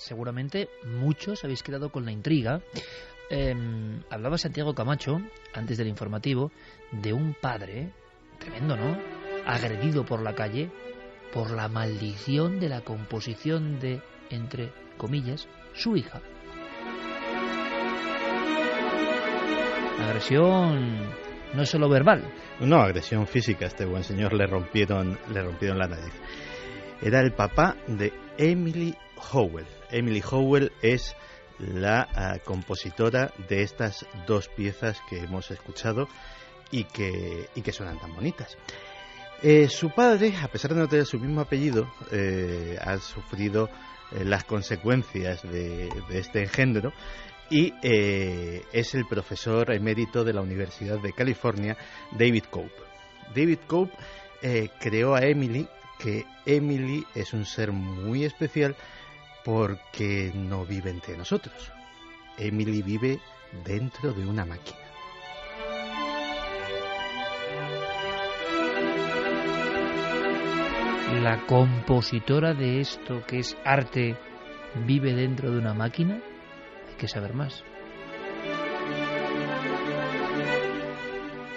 seguramente muchos habéis quedado con la intriga. Hablaba Santiago Camacho, antes del informativo, de un padre, tremendo, ¿no?, agredido por la calle por la maldición de la composición de, entre comillas, su hija. Agresión no es solo verbal. No, agresión física. Este buen señor le rompieron la nariz. Era el papá de Emily Howell. Emily Howell es la compositora de estas dos piezas que hemos escuchado y que suenan tan bonitas. Su padre, a pesar de no tener su mismo apellido, ha sufrido las consecuencias de este engendro y es el profesor emérito de la Universidad de California, David Cope. David Cope creó a Emily, que Emily es un ser muy especial porque no vive entre nosotros. Emily vive dentro de una máquina. La compositora de esto que es arte vive dentro de una máquina. Hay que saber más.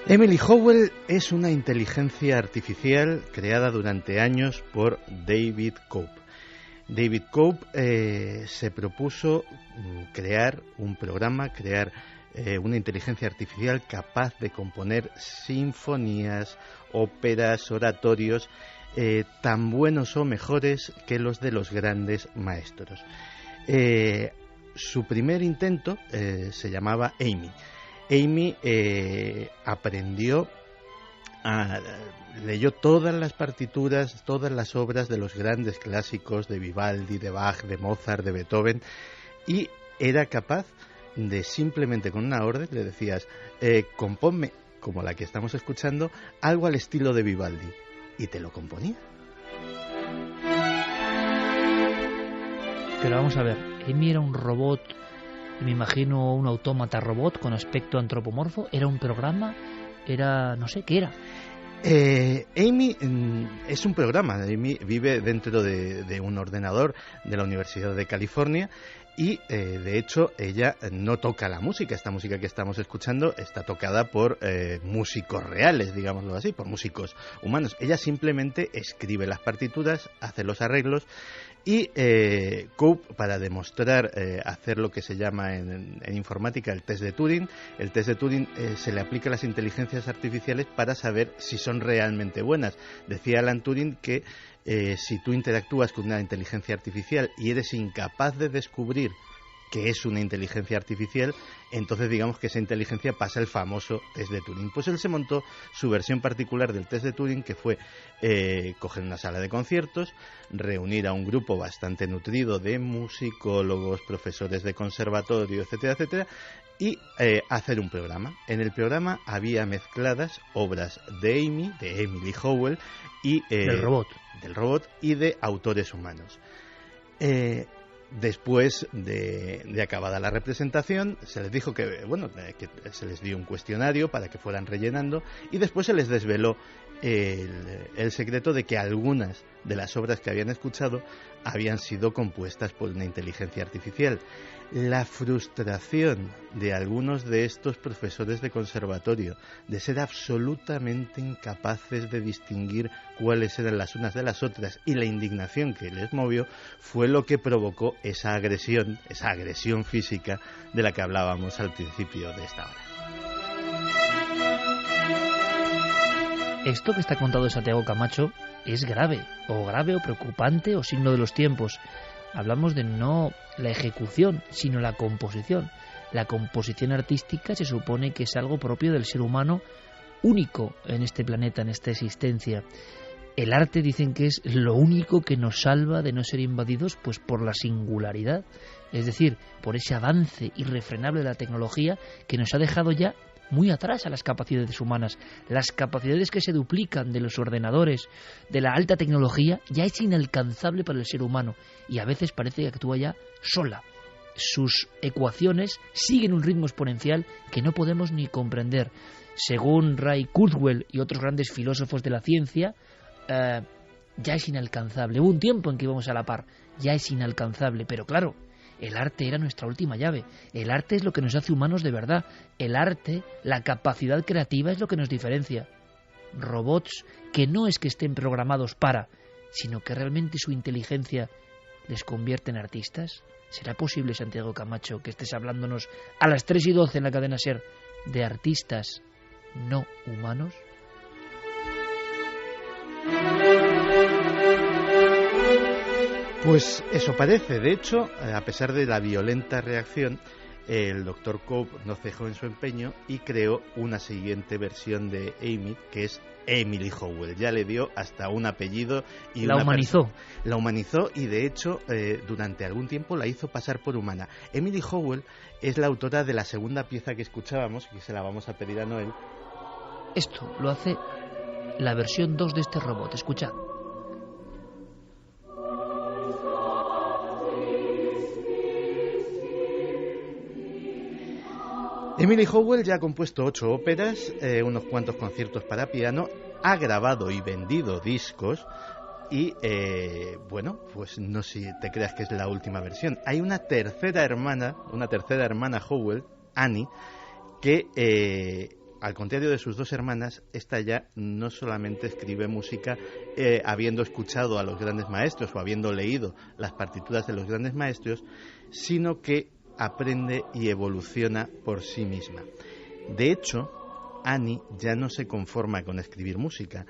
Emily Howell es una inteligencia artificial creada durante años por David Cope. David Cope se propuso crear un programa, una inteligencia artificial capaz de componer sinfonías, óperas, oratorios, tan buenos o mejores que los de los grandes maestros. Su primer intento se llamaba Amy. Amy leyó todas las partituras, todas las obras de los grandes clásicos de Vivaldi, de Bach, de Mozart, de Beethoven, y era capaz de simplemente con una orden le decías, compónme, como la que estamos escuchando, algo al estilo de Vivaldi, y te lo componía. Pero vamos a ver, Amy era un robot, me imagino un autómata robot con aspecto antropomorfo, era un programa, era, no sé, ¿qué era? Amy es un programa. Amy vive dentro de un ordenador de la Universidad de California y de hecho ella no toca la música. Esta música que estamos escuchando está tocada por músicos reales, digámoslo así, por músicos humanos. Ella simplemente escribe las partituras, hace los arreglos. Y Cope, para demostrar hacer lo que se llama en informática el test de Turing, se le aplica a las inteligencias artificiales para saber si son realmente buenas. Decía Alan Turing que si tú interactúas con una inteligencia artificial y eres incapaz de descubrir que es una inteligencia artificial, entonces digamos que esa inteligencia pasa el famoso test de Turing. Pues él se montó su versión particular del test de Turing, que fue coger una sala de conciertos, reunir a un grupo bastante nutrido de musicólogos, profesores de conservatorio, etcétera, etcétera, y hacer un programa. En el programa había mezcladas obras de Emily Howell y del robot y de autores humanos. Después de acabada la representación, se les dijo que se les dio un cuestionario para que fueran rellenando y después se les desveló el secreto de que algunas de las obras que habían escuchado habían sido compuestas por una inteligencia artificial. La frustración de algunos de estos profesores de conservatorio de ser absolutamente incapaces de distinguir cuáles eran las unas de las otras y la indignación que les movió fue lo que provocó esa agresión física de la que hablábamos al principio de esta hora. Esto que está contado de Santiago Camacho es grave o preocupante o signo de los tiempos. Hablamos de no la ejecución, sino la composición. La composición artística se supone que es algo propio del ser humano, único en este planeta, en esta existencia. El arte dicen que es lo único que nos salva de no ser invadidos pues por la singularidad, es decir, por ese avance irrefrenable de la tecnología que nos ha dejado ya muy atrás a las capacidades humanas. Las capacidades que se duplican de los ordenadores, de la alta tecnología, ya es inalcanzable para el ser humano y a veces parece que actúa ya sola. Sus ecuaciones siguen un ritmo exponencial que no podemos ni comprender. Según Ray Kurzweil y otros grandes filósofos de la ciencia, ya es inalcanzable. Hubo un tiempo en que íbamos a la par ya es inalcanzable, pero claro, el arte era nuestra última llave. El arte es lo que nos hace humanos de verdad. El arte, la capacidad creativa es lo que nos diferencia. Robots que no es que estén programados para, sino que realmente su inteligencia les convierte en artistas. ¿Será posible, Santiago Camacho, que estés hablándonos a las 3:12 en la cadena SER de artistas no humanos? Pues eso parece. De hecho, a pesar de la violenta reacción, el Dr. Cope no cejó en su empeño y creó una siguiente versión de Amy, que es Emily Howell. Ya le dio hasta un apellido y la humanizó. La humanizó y de hecho durante algún tiempo la hizo pasar por humana. Emily Howell es la autora de la segunda pieza que escuchábamos, y se la vamos a pedir a Noel. Esto lo hace la versión 2 de este robot. Escuchad. Emily Howell ya ha compuesto 8 óperas, unos cuantos conciertos para piano, ha grabado y vendido discos y, bueno, pues no sé si te creas que es la última versión. Hay una tercera hermana Howell, Annie, que, al contrario de sus dos hermanas, esta ya no solamente escribe música habiendo escuchado a los grandes maestros o habiendo leído las partituras de los grandes maestros, sino que aprende y evoluciona por sí misma. De hecho, Annie ya no se conforma con escribir música,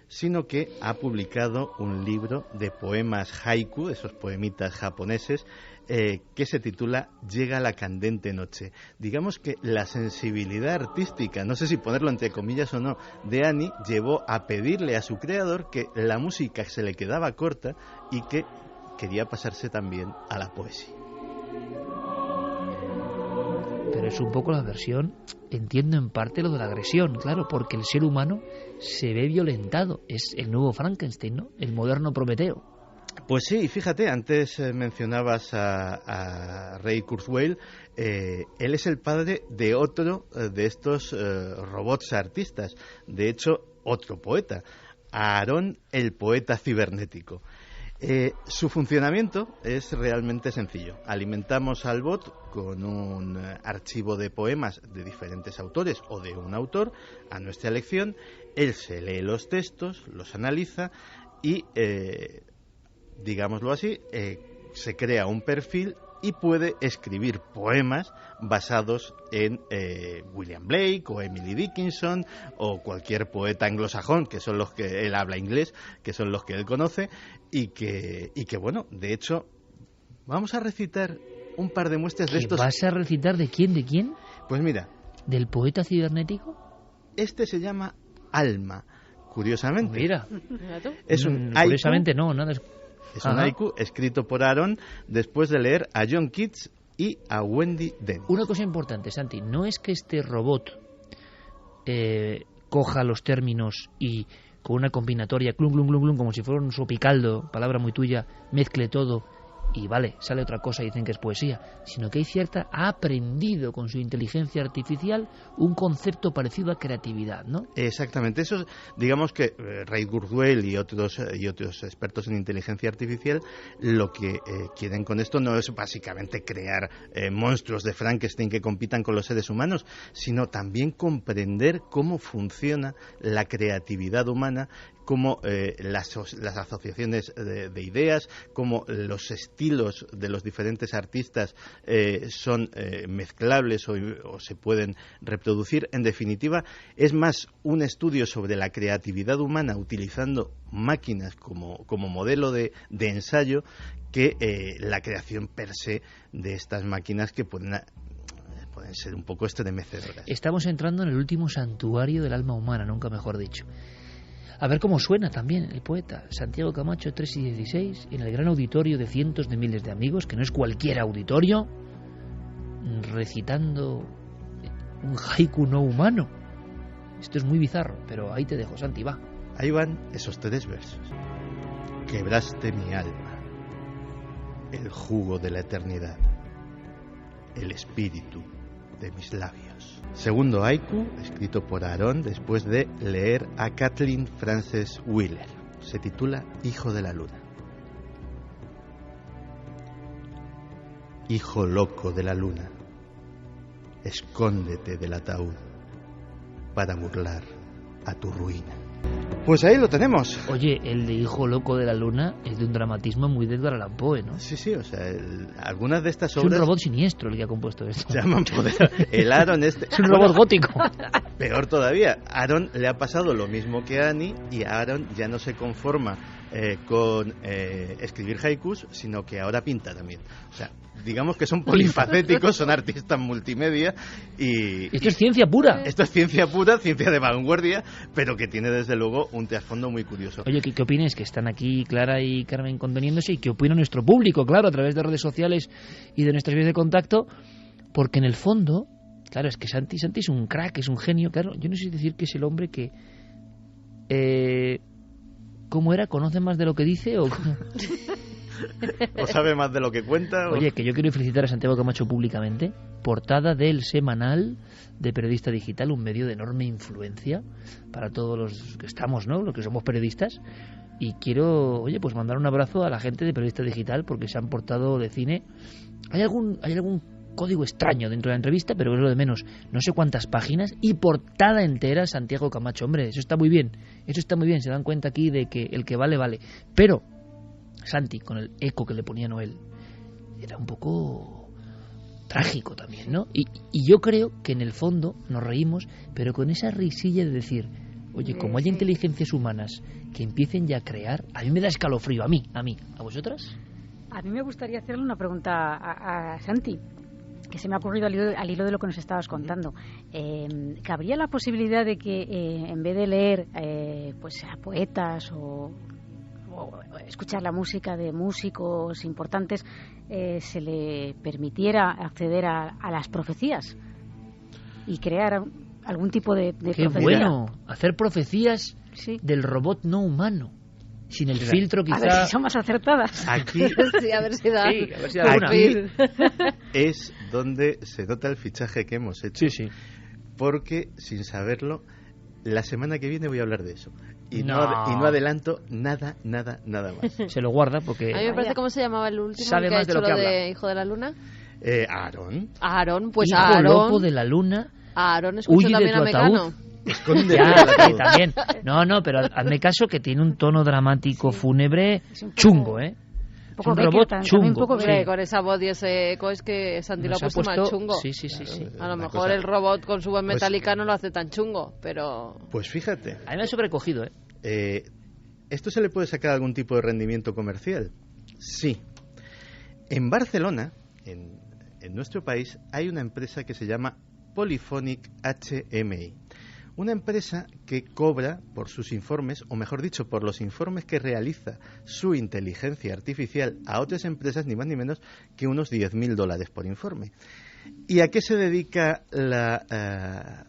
sino que ha publicado un libro de poemas haiku, esos poemitas japoneses, que se titula Llega la candente noche. Digamos que la sensibilidad artística, no sé si ponerlo entre comillas o no, de Annie llevó a pedirle a su creador que la música se le quedaba corta y que quería pasarse también a la poesía. Pero es un poco la versión, entiendo en parte lo de la agresión, claro, porque el ser humano se ve violentado. Es el nuevo Frankenstein, ¿no? El moderno Prometeo. Pues sí, fíjate, antes mencionabas a Ray Kurzweil. Él es el padre de otro de estos robots artistas, de hecho, otro poeta, Aarón, el poeta cibernético. Su funcionamiento es realmente sencillo. Alimentamos al bot con un archivo de poemas de diferentes autores o de un autor a nuestra elección. Él se lee los textos, los analiza y, digámoslo así, se crea un perfil y puede escribir poemas basados en William Blake o Emily Dickinson o cualquier poeta anglosajón, que son los que él habla inglés, que son los que él conoce y que bueno, de hecho, vamos a recitar un par de muestras de estos. ¿Vas a recitar de quién? ¿De quién? Pues mira. ¿Del poeta cibernético? Este se llama Alma, curiosamente. Mira. Es un haiku. Curiosamente no, nada. Es un haiku escrito por Aaron después de leer a John Keats y a Wendy Dennis. Una cosa importante, Santi, no es que este robot coja los términos y con una combinatoria, clum, clum, clum, clum, como si fuera un sopicaldo, palabra muy tuya, mezcle todo y vale, sale otra cosa y dicen que es poesía, sino que ha aprendido con su inteligencia artificial un concepto parecido a creatividad, ¿no? Exactamente, eso digamos que Ray Kurzweil y otros expertos en inteligencia artificial lo que quieren con esto no es básicamente crear monstruos de Frankenstein que compitan con los seres humanos, sino también comprender cómo funciona la creatividad humana, cómo las asociaciones de ideas, cómo los estilos de los diferentes artistas son mezclables o se pueden reproducir. En definitiva, es más un estudio sobre la creatividad humana utilizando máquinas como modelo de ensayo que la creación per se de estas máquinas que pueden ser un poco estremecedoras. Estamos entrando en el último santuario del alma humana, nunca mejor dicho. A ver cómo suena también el poeta Santiago Camacho, 3:16, en el gran auditorio de cientos de miles de amigos, que no es cualquier auditorio, recitando un haiku no humano. Esto es muy bizarro, pero ahí te dejo, Santi, va. Ahí van esos 3 versos. Quebraste mi alma, el jugo de la eternidad, el espíritu de mis labios. Segundo haiku, escrito por Aaron después de leer a Kathleen Frances Wheeler. Se titula Hijo de la Luna. hijo loco de la luna, escóndete del ataúd para burlar a tu ruina. Pues ahí lo tenemos. Oye, el de hijo loco de la luna es de un dramatismo muy de Edgar Allan Poe, ¿no? Sí, o sea, algunas de estas es obras... un robot siniestro el que ha compuesto esto. Se llaman el Aaron este... Es un robot gótico. Peor todavía, a Aaron le ha pasado lo mismo que a Annie, y Aaron ya no se conforma con escribir haikus, sino que ahora pinta también. O sea, digamos que son polifacéticos, son artistas multimedia y... Esto es ciencia pura. Esto es ciencia pura, ciencia de vanguardia, pero que tiene desde luego un trasfondo muy curioso. Oye, ¿qué opinas? Que están aquí Clara y Carmen conteniéndose, y qué opina nuestro público, claro, a través de redes sociales y de nuestras vías de contacto, porque en el fondo, claro, es que Santi es un crack, es un genio, claro, yo no sé decir que es el hombre que... ¿Cómo era? ¿Conoce más de lo que dice o...? ¿O sabe más de lo que cuenta? Oye, que yo quiero felicitar a Santiago Camacho públicamente. Portada del Semanal de Periodista Digital, un medio de enorme influencia para todos los que estamos, ¿no? Los que somos periodistas. Y quiero, oye, pues mandar un abrazo a la gente de Periodista Digital porque se han portado de cine. Hay algún código extraño dentro de la entrevista, pero es lo de menos. No sé cuántas páginas y portada entera Santiago Camacho. Hombre, eso está muy bien. Eso está muy bien. Se dan cuenta aquí de que el que vale, vale. Pero Santi, con el eco que le ponía Noel, era un poco trágico también, ¿no? Y yo creo que en el fondo nos reímos, pero con esa risilla de decir, oye, como hay inteligencias humanas que empiecen ya a crear, a mí me da escalofrío, a mí, ¿a vosotras? A mí me gustaría hacerle una pregunta a Santi, que se me ha ocurrido al hilo de lo que nos estabas contando. ¿Cabría la posibilidad de que en vez de leer pues a poetas o escuchar la música de músicos importantes, se le permitiera acceder a las profecías y crear algún tipo de ¡Qué profecía? bueno! Hacer profecías Sí. del robot no humano, sin el filtro quizá... A ver si son más acertadas. Aquí, Sí, a ver si da. Sí, a ver si da alguna. aquí es donde se nota el fichaje que hemos hecho. Sí. Porque, sin saberlo, la semana que viene voy a hablar de eso. Y no adelanto nada más. Se lo guarda porque... A mí me parece, ¿cómo se llamaba el último? Sabe el que ha más de hecho lo que lo de habla. Hijo de la Luna. Aarón, Aarón, pues Hijo Aarón. loco de la luna, Aarón escuchó huye de también tu a Mecano. ataúd. escóndete Ya, del ataúd. sí, también. No, pero hazme caso que tiene un tono dramático, fúnebre, Es un poco- chungo, ¿eh? Un poco es un Becker, robot también chungo. un poco Sí. Hombre, con esa voz y ese eco es que Santi lo ha Nos ha puesto más puesto- chungo. Sí. A lo Una mejor cosa- el robot con su voz metálica no lo hace tan chungo, pero... Pues fíjate, A mí me ha sobrecogido, ¿eh? ¿esto se le puede sacar algún tipo de rendimiento comercial? Sí. En Barcelona, en nuestro país, hay una empresa que se llama Polyphonic HMI. Una empresa que cobra por sus informes, o mejor dicho, por los informes que realiza su inteligencia artificial a otras empresas, ni más ni menos que unos $10.000 por informe. ¿Y a qué se dedica la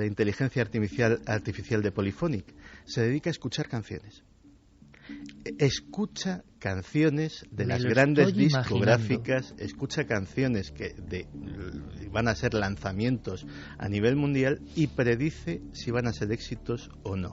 inteligencia artificial de Polyphonic? Se dedica a escuchar canciones. Escucha canciones de Me las lo grandes estoy discográficas, escucha canciones que van a ser lanzamientos a nivel mundial y predice si van a ser éxitos o no.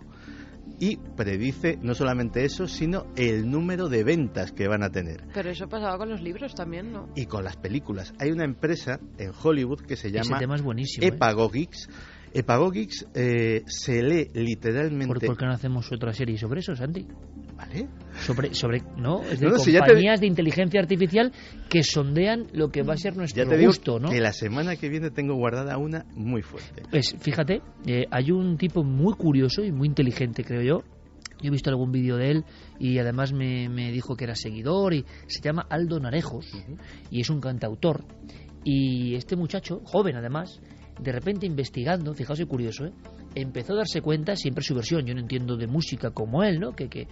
Y predice no solamente eso, sino el número de ventas que van a tener. Pero eso pasaba con los libros también, ¿no? Y con las películas. Hay una empresa en Hollywood que se Ese llama tema es buenísimo, ¿eh? Epagogix. Epagogix se lee literalmente... ¿Por qué no hacemos otra serie sobre eso, Santi? ¿Vale? ¿No? Es de No, si ya compañías de inteligencia artificial que sondean lo que va a ser nuestro Ya te digo gusto, ¿no? que la semana que viene tengo guardada una muy fuerte. Pues fíjate, hay un tipo muy curioso y muy inteligente, creo yo. Yo he visto algún vídeo de él y además me dijo que era seguidor y se llama Aldo Narejos y es un cantautor. Y este muchacho, joven además, de repente investigando, fijaos qué curioso, empezó a darse cuenta, siempre su versión, yo no entiendo de música como él, ¿no? Que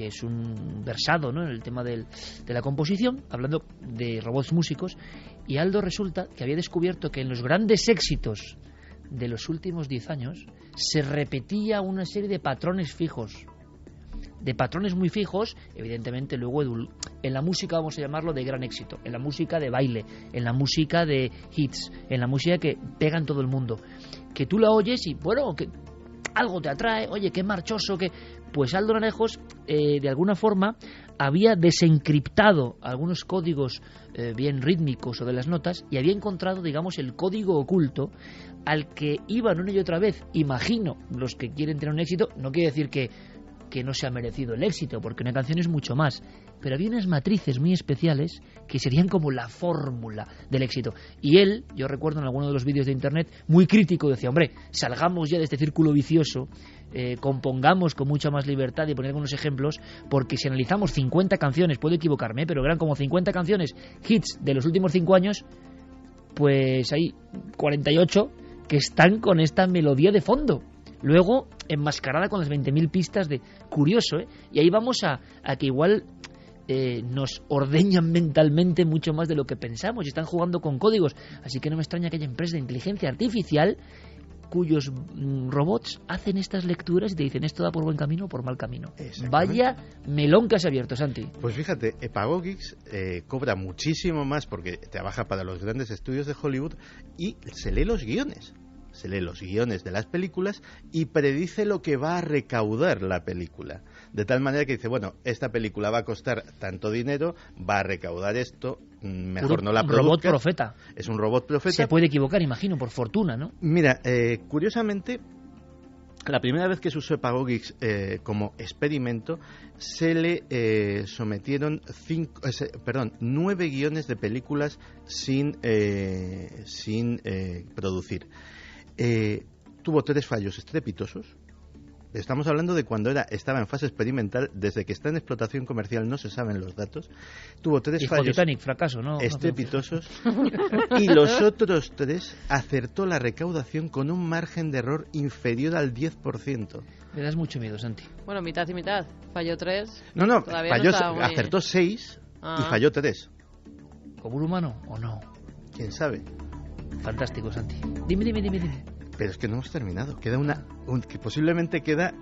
es un versado, ¿no? En el tema de la composición, hablando de robots músicos, y Aldo resulta que había descubierto que en los grandes éxitos de los últimos 10 años se repetía una serie de patrones fijos, de patrones muy fijos, evidentemente luego en la música vamos a llamarlo de gran éxito, en la música de baile, en la música de hits, en la música que pega en todo el mundo, que tú la oyes y bueno, que algo te atrae, oye, qué marchoso, que Pues Aldo Narejos, de alguna forma, había desencriptado algunos códigos bien rítmicos o de las notas y había encontrado, digamos, el código oculto al que iban una y otra vez, imagino, los que quieren tener un éxito. No quiere decir que no se ha merecido el éxito, porque una canción es mucho más, pero había unas matrices muy especiales que serían como la fórmula del éxito. Y él, yo recuerdo en alguno de los vídeos de internet, muy crítico, decía, hombre, salgamos ya de este círculo vicioso, compongamos con mucha más libertad, y poner algunos ejemplos, porque si analizamos 50 canciones, puedo equivocarme, pero eran como 50 canciones, hits de los últimos 5 años, pues hay 48 que están con esta melodía de fondo. Luego, enmascarada con las 20.000 pistas de... Curioso, ¿eh? Y ahí vamos a que igual nos ordeñan mentalmente mucho más de lo que pensamos y están jugando con códigos. Así que no me extraña que haya empresas de inteligencia artificial cuyos robots hacen estas lecturas y te dicen esto da por buen camino o por mal camino. Vaya melón que has abierto, Santi. Pues fíjate, Epagogix cobra muchísimo más porque trabaja para los grandes estudios de Hollywood y se lee los guiones. Se lee los guiones de las películas y predice lo que va a recaudar la película. De tal manera que dice, bueno, esta película va a costar tanto dinero, va a recaudar esto, mejor no la produzca. Robot profeta. Es un robot profeta. Se puede equivocar, imagino, por fortuna, ¿no? Mira, curiosamente, la primera vez que se usó Epagogix como experimento, se le sometieron 9 guiones de películas sin producir. Tuvo 3 fallos estrepitosos. Estamos hablando de cuando estaba en fase experimental. Desde que está en explotación comercial no se saben los datos. Tuvo 3 fallos Titanic, fracaso, ¿no? estrepitosos y los otros 3 acertó la recaudación con un margen de error inferior al 10%. Me das mucho miedo, Santi. Bueno, mitad y mitad. Falló 3. No, acertó 6 y falló 3. ¿Como un humano o no? ¿Quién sabe? Fantástico, Santi. Dime. Pero es que no hemos terminado. Queda que posiblemente queda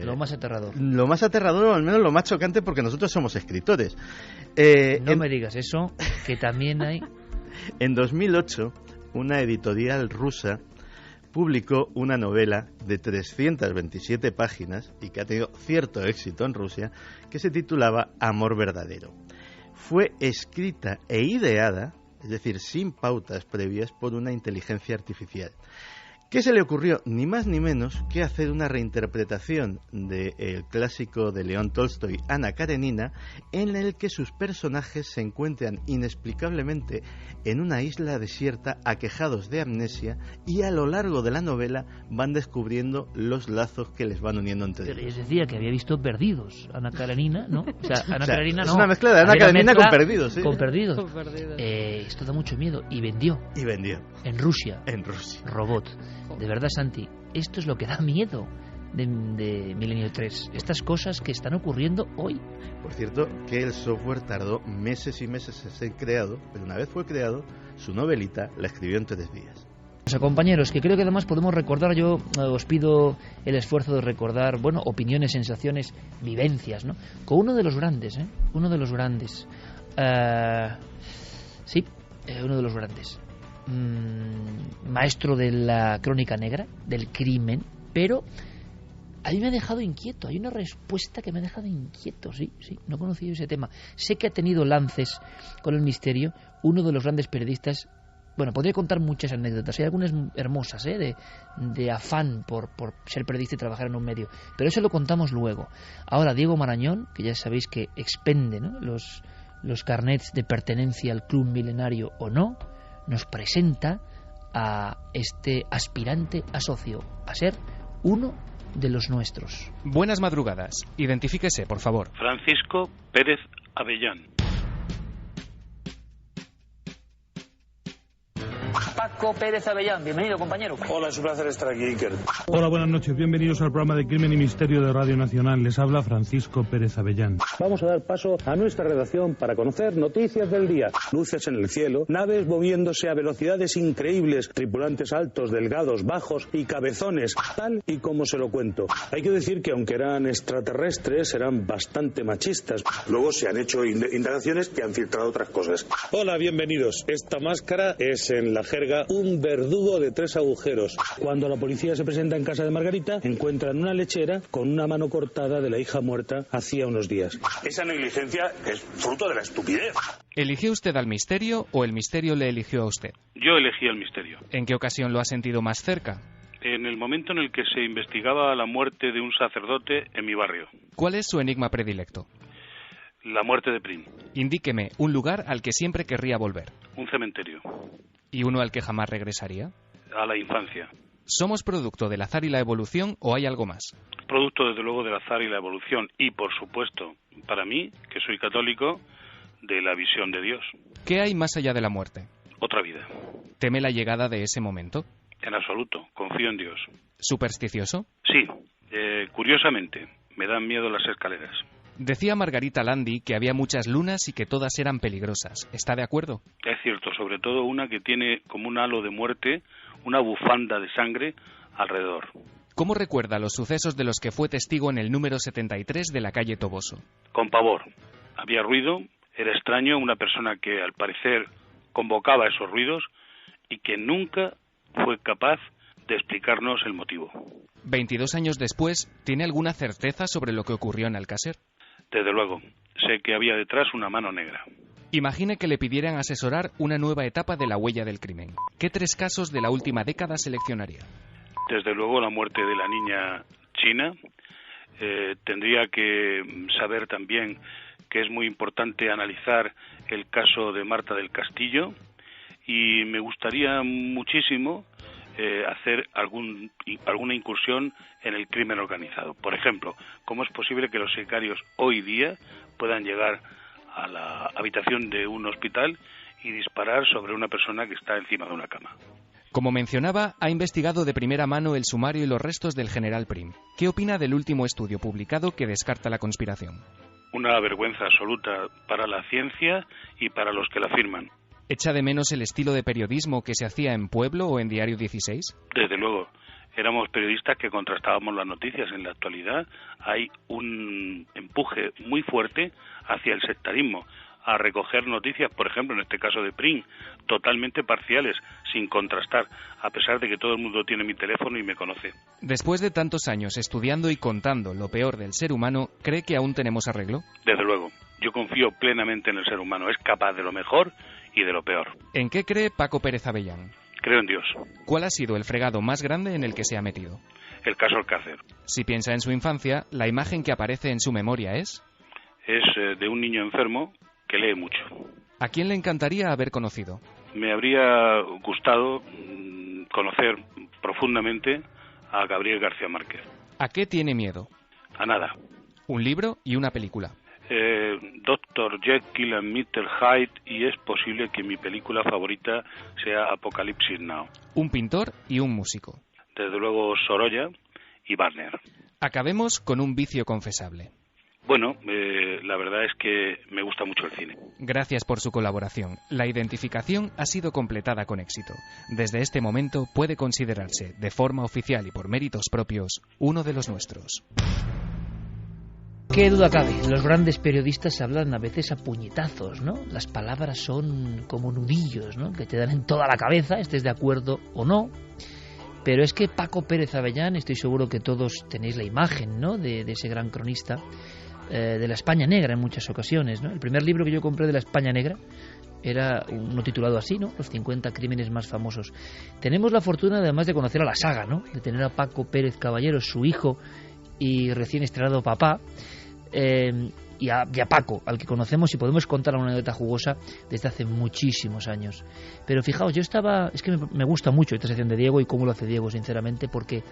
lo más aterrador. Lo más aterrador, o al menos lo más chocante, porque nosotros somos escritores. No me digas eso, que también hay... En 2008, una editorial rusa publicó una novela de 327 páginas y que ha tenido cierto éxito en Rusia, que se titulaba Amor verdadero. Fue escrita e ideada, es decir, sin pautas previas, por una inteligencia artificial. ¿Qué se le ocurrió? Ni más ni menos que hacer una reinterpretación del clásico de León Tolstoy, Ana Karenina, en el que sus personajes se encuentran inexplicablemente en una isla desierta, aquejados de amnesia, y a lo largo de la novela van descubriendo los lazos que les van uniendo entre ellos. Les decía que había visto Perdidos, Ana Karenina, ¿no? O sea, Ana Karenina no. Es una mezcla de Ana Karenina con Perdidos, ¿sí? Con Perdidos. Esto da mucho miedo. Y vendió. En Rusia. Robot. De verdad, Santi, esto es lo que da miedo de Milenio 3. Estas cosas que están ocurriendo hoy. Por cierto, que el software tardó meses y meses en ser creado, pero una vez fue creado, su novelita la escribió en 3 días. O sea, compañeros, que creo que además podemos recordar, yo os pido el esfuerzo de recordar, bueno, opiniones, sensaciones, vivencias, ¿no? Con uno de los grandes, uno de los grandes. Uno de los grandes. Maestro de la crónica negra, del crimen, pero a mí me ha dejado inquieto. Hay una respuesta que me ha dejado inquieto, sí, no conocía ese tema. Sé que ha tenido lances con el misterio, uno de los grandes periodistas. Bueno, podría contar muchas anécdotas, hay algunas hermosas, de afán por ser periodista y trabajar en un medio, pero eso lo contamos luego. Ahora, Diego Marañón, que ya sabéis que expende, ¿no?, los carnets de pertenencia al club milenario o no, nos presenta a este aspirante a socio, a ser uno de los nuestros. Buenas madrugadas. Identifíquese, por favor. Francisco Pérez Avellán. Paco Pérez Avellán, bienvenido, compañero. Hola, es un placer estar aquí, Iker. Hola, buenas noches, bienvenidos al programa de Crimen y Misterio de Radio Nacional. Les habla Francisco Pérez Avellán. Vamos a dar paso a nuestra redacción para conocer noticias del día. Luces en el cielo, naves moviéndose a velocidades increíbles, tripulantes altos, delgados, bajos y cabezones, tal y como se lo cuento. Hay que decir que aunque eran extraterrestres, eran bastante machistas. Luego se han hecho indagaciones que han filtrado otras cosas. Hola, bienvenidos. Esta máscara es en la jerga encuentra un verdugo de 3 agujeros. Cuando la policía se presenta en casa de Margarita, encuentran una lechera con una mano cortada de la hija muerta hacía unos días. Esa negligencia es fruto de la estupidez. ¿Eligió usted al misterio o el misterio le eligió a usted? Yo elegí el misterio. ¿En qué ocasión lo ha sentido más cerca? En el momento en el que se investigaba la muerte de un sacerdote en mi barrio. ¿Cuál es su enigma predilecto? La muerte de Prim. Indíqueme un lugar al que siempre querría volver. Un cementerio. ¿Y uno al que jamás regresaría? A la infancia. ¿Somos producto del azar y la evolución o hay algo más? Producto, desde luego, del azar y la evolución. Y, por supuesto, para mí, que soy católico, de la visión de Dios. ¿Qué hay más allá de la muerte? Otra vida. ¿Teme la llegada de ese momento? En absoluto. Confío en Dios. ¿Supersticioso? Sí. Curiosamente, me dan miedo las escaleras. Decía Margarita Landi que había muchas lunas y que todas eran peligrosas. ¿Está de acuerdo? Es cierto, sobre todo una que tiene como un halo de muerte, una bufanda de sangre alrededor. ¿Cómo recuerda los sucesos de los que fue testigo en el número 73 de la calle Toboso? Con pavor. Había ruido, era extraño, una persona que al parecer convocaba esos ruidos y que nunca fue capaz de explicarnos el motivo. 22 años después, ¿tiene alguna certeza sobre lo que ocurrió en Alcácer? Desde luego, sé que había detrás una mano negra. Imagine que le pidieran asesorar una nueva etapa de la huella del crimen. ¿Qué 3 casos de la última década seleccionaría? Desde luego la muerte de la niña china. Tendría que saber también que es muy importante analizar el caso de Marta del Castillo y me gustaría muchísimo hacer alguna incursión en el crimen organizado. Por ejemplo, ¿cómo es posible que los sicarios hoy día puedan llegar a la habitación de un hospital y disparar sobre una persona que está encima de una cama? Como mencionaba, ha investigado de primera mano el sumario y los restos del general Prim. ¿Qué opina del último estudio publicado que descarta la conspiración? Una vergüenza absoluta para la ciencia y para los que la firman. ¿Echa de menos el estilo de periodismo que se hacía en Pueblo o en Diario 16? Desde luego. Éramos periodistas que contrastábamos las noticias. En la actualidad hay un empuje muy fuerte hacia el sectarismo, a recoger noticias, por ejemplo, en este caso de Prim, totalmente parciales, sin contrastar, a pesar de que todo el mundo tiene mi teléfono y me conoce. Después de tantos años estudiando y contando lo peor del ser humano, ¿cree que aún tenemos arreglo? Desde luego. Yo confío plenamente en el ser humano. Es capaz de lo mejor y de lo peor. ¿En qué cree Paco Pérez Avellán? Creo en Dios. ¿Cuál ha sido el fregado más grande en el que se ha metido? El caso Alcácer. Si piensa en su infancia, la imagen que aparece en su memoria es... Es de un niño enfermo que lee mucho. ¿A quién le encantaría haber conocido? Me habría gustado conocer profundamente a Gabriel García Márquez. ¿A qué tiene miedo? A nada. Un libro y una película. Dr. Jekyll and Mr. Hyde, y es posible que mi película favorita sea Apocalipsis Now. Un pintor y un músico. Desde luego Sorolla y Wagner. Acabemos con un vicio confesable. Bueno, la verdad es que me gusta mucho el cine. Gracias por su colaboración. La identificación ha sido completada con éxito. Desde este momento puede considerarse, de forma oficial y por méritos propios, uno de los nuestros. Qué duda cabe, los grandes periodistas hablan a veces a puñetazos, ¿no? Las palabras son como nudillos, ¿no? Que te dan en toda la cabeza, estés de acuerdo o no. Pero es que Paco Pérez Avellán, estoy seguro que todos tenéis la imagen, ¿no? De ese gran cronista, de la España Negra en muchas ocasiones, ¿no? El primer libro que yo compré de la España Negra era uno titulado así, ¿no? Los 50 crímenes más famosos. Tenemos la fortuna además de conocer a la saga, ¿no? De tener a Paco Pérez Caballero, su hijo y recién estrenado papá, y a Paco, al que conocemos y podemos contar una anécdota jugosa desde hace muchísimos años. Pero fijaos, es que me gusta mucho esta sección de Diego y cómo lo hace Diego, sinceramente, porque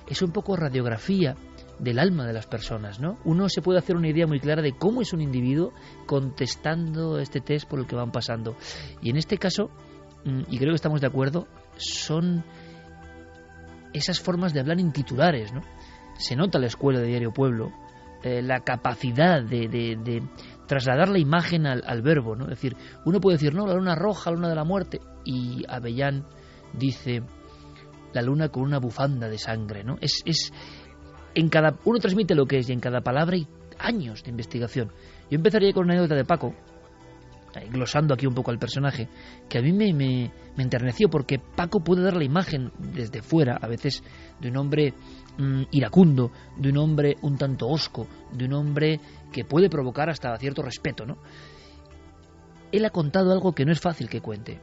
es un poco radiografía del alma de las personas, ¿no? Uno se puede hacer una idea muy clara de cómo es un individuo contestando este test por el que van pasando. Y en este caso, y creo que estamos de acuerdo, son esas formas de hablar en titulares, ¿no? Se nota la escuela de Diario Pueblo, la capacidad de trasladar la imagen al verbo, ¿no? Es decir, uno puede decir, no, la luna roja, la luna de la muerte, y Avellán dice la luna con una bufanda de sangre, ¿no? En cada uno transmite lo que es, y en cada palabra hay años de investigación. Yo empezaría con una anécdota de Paco, glosando aquí un poco al personaje, que a mí me enterneció, porque Paco puede dar la imagen desde fuera, a veces, de un hombre iracundo, de un hombre un tanto hosco, de un hombre que puede provocar hasta cierto respeto, ¿no? Él ha contado algo que no es fácil que cuente,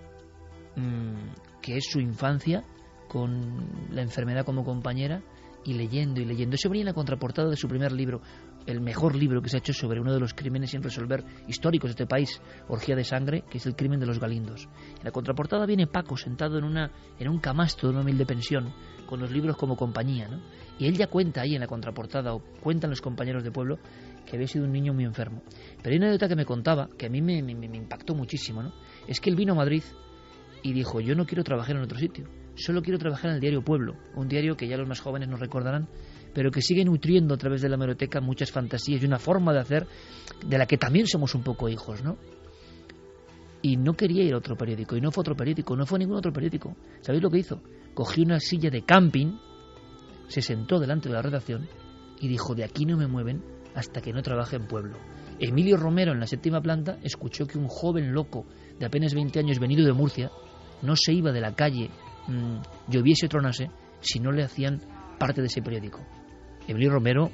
que es su infancia con la enfermedad como compañera, y leyendo. Eso venía en la contraportada de su primer libro, el mejor libro que se ha hecho sobre uno de los crímenes sin resolver históricos de este país, Orgía de Sangre, que es el crimen de los Galindos. En la contraportada viene Paco sentado en un camastro de una humilde pensión, con los libros como compañía, ¿no? Y él ya cuenta ahí en la contraportada, o cuentan los compañeros de pueblo, que había sido un niño muy enfermo. Pero hay una anécdota que me contaba, que a mí me impactó muchísimo, ¿no? Es que él vino a Madrid y dijo: yo no quiero trabajar en otro sitio, solo quiero trabajar en el diario Pueblo, un diario que ya los más jóvenes nos recordarán, pero que sigue nutriendo a través de la hemeroteca muchas fantasías y una forma de hacer de la que también somos un poco hijos, ¿no? Y no quería ir a otro periódico, y no fue otro periódico, no fue ningún otro periódico. ¿Sabéis lo que hizo? Cogió una silla de camping, se sentó delante de la redacción y dijo: de aquí no me mueven hasta que no trabaje en Pueblo. Emilio Romero, en la 7ª planta, escuchó que un joven loco de apenas 20 años venido de Murcia no se iba de la calle, lloviese o tronase, si no le hacían parte de ese periódico. Emilio Romero,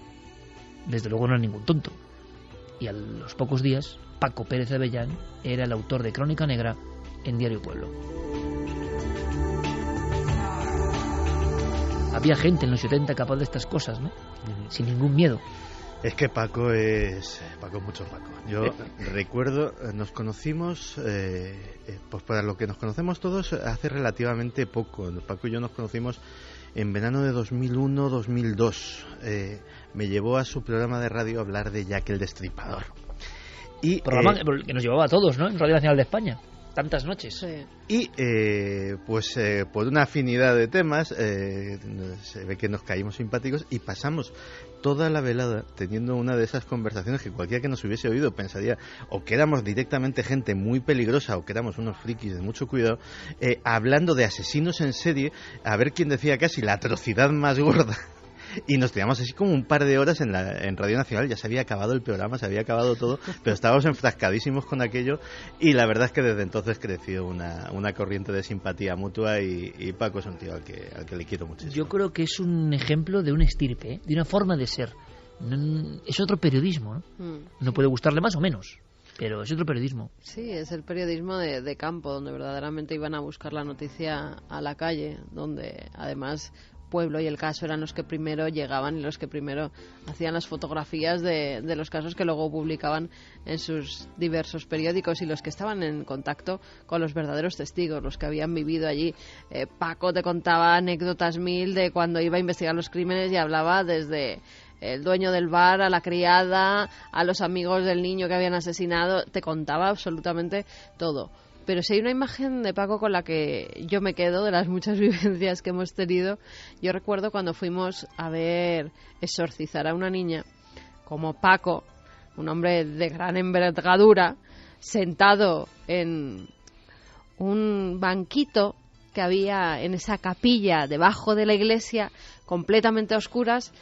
desde luego, no era ningún tonto. Y a los pocos días, Paco Pérez Avellán era el autor de Crónica Negra en Diario Pueblo. Había gente en los 70 capaz de estas cosas, ¿no? Sin ningún miedo. Es que Paco es mucho Paco. Yo recuerdo, nos conocimos, pues para lo que nos conocemos todos, hace relativamente poco. Paco y yo nos conocimos en verano de 2001-2002. Me llevó a su programa de radio a hablar de Jack el Destripador. Programa que nos llevaba a todos, ¿no? En Radio Nacional de España. Tantas noches. Sí. Y pues por una afinidad de temas se ve que nos caímos simpáticos y pasamos toda la velada teniendo una de esas conversaciones que cualquiera que nos hubiese oído pensaría o que éramos directamente gente muy peligrosa o que éramos unos frikis de mucho cuidado, hablando de asesinos en serie, a ver quién decía casi la atrocidad más gorda. Y nos teníamos así como un par de horas en Radio Nacional. Ya se había acabado el programa, se había acabado todo, pero estábamos enfrascadísimos con aquello. Y la verdad es que desde entonces creció una corriente de simpatía mutua. Y Paco es un tío al que le quiero muchísimo. Yo creo que es un ejemplo de un estirpe, de una forma de ser. Es otro periodismo, ¿no? No puede gustarle más o menos, pero es otro periodismo. Sí, es el periodismo de campo, donde verdaderamente iban a buscar la noticia a la calle, donde además Pueblo y El Caso eran los que primero llegaban y los que primero hacían las fotografías de los casos que luego publicaban en sus diversos periódicos, y los que estaban en contacto con los verdaderos testigos, los que habían vivido allí. Paco te contaba anécdotas mil de cuando iba a investigar los crímenes y hablaba desde el dueño del bar, a la criada, a los amigos del niño que habían asesinado. Te contaba absolutamente todo. Pero si hay una imagen de Paco con la que yo me quedo, de las muchas vivencias que hemos tenido, yo recuerdo cuando fuimos a ver exorcizar a una niña, como Paco, un hombre de gran envergadura, sentado en un banquito que había en esa capilla debajo de la iglesia, completamente a oscuras,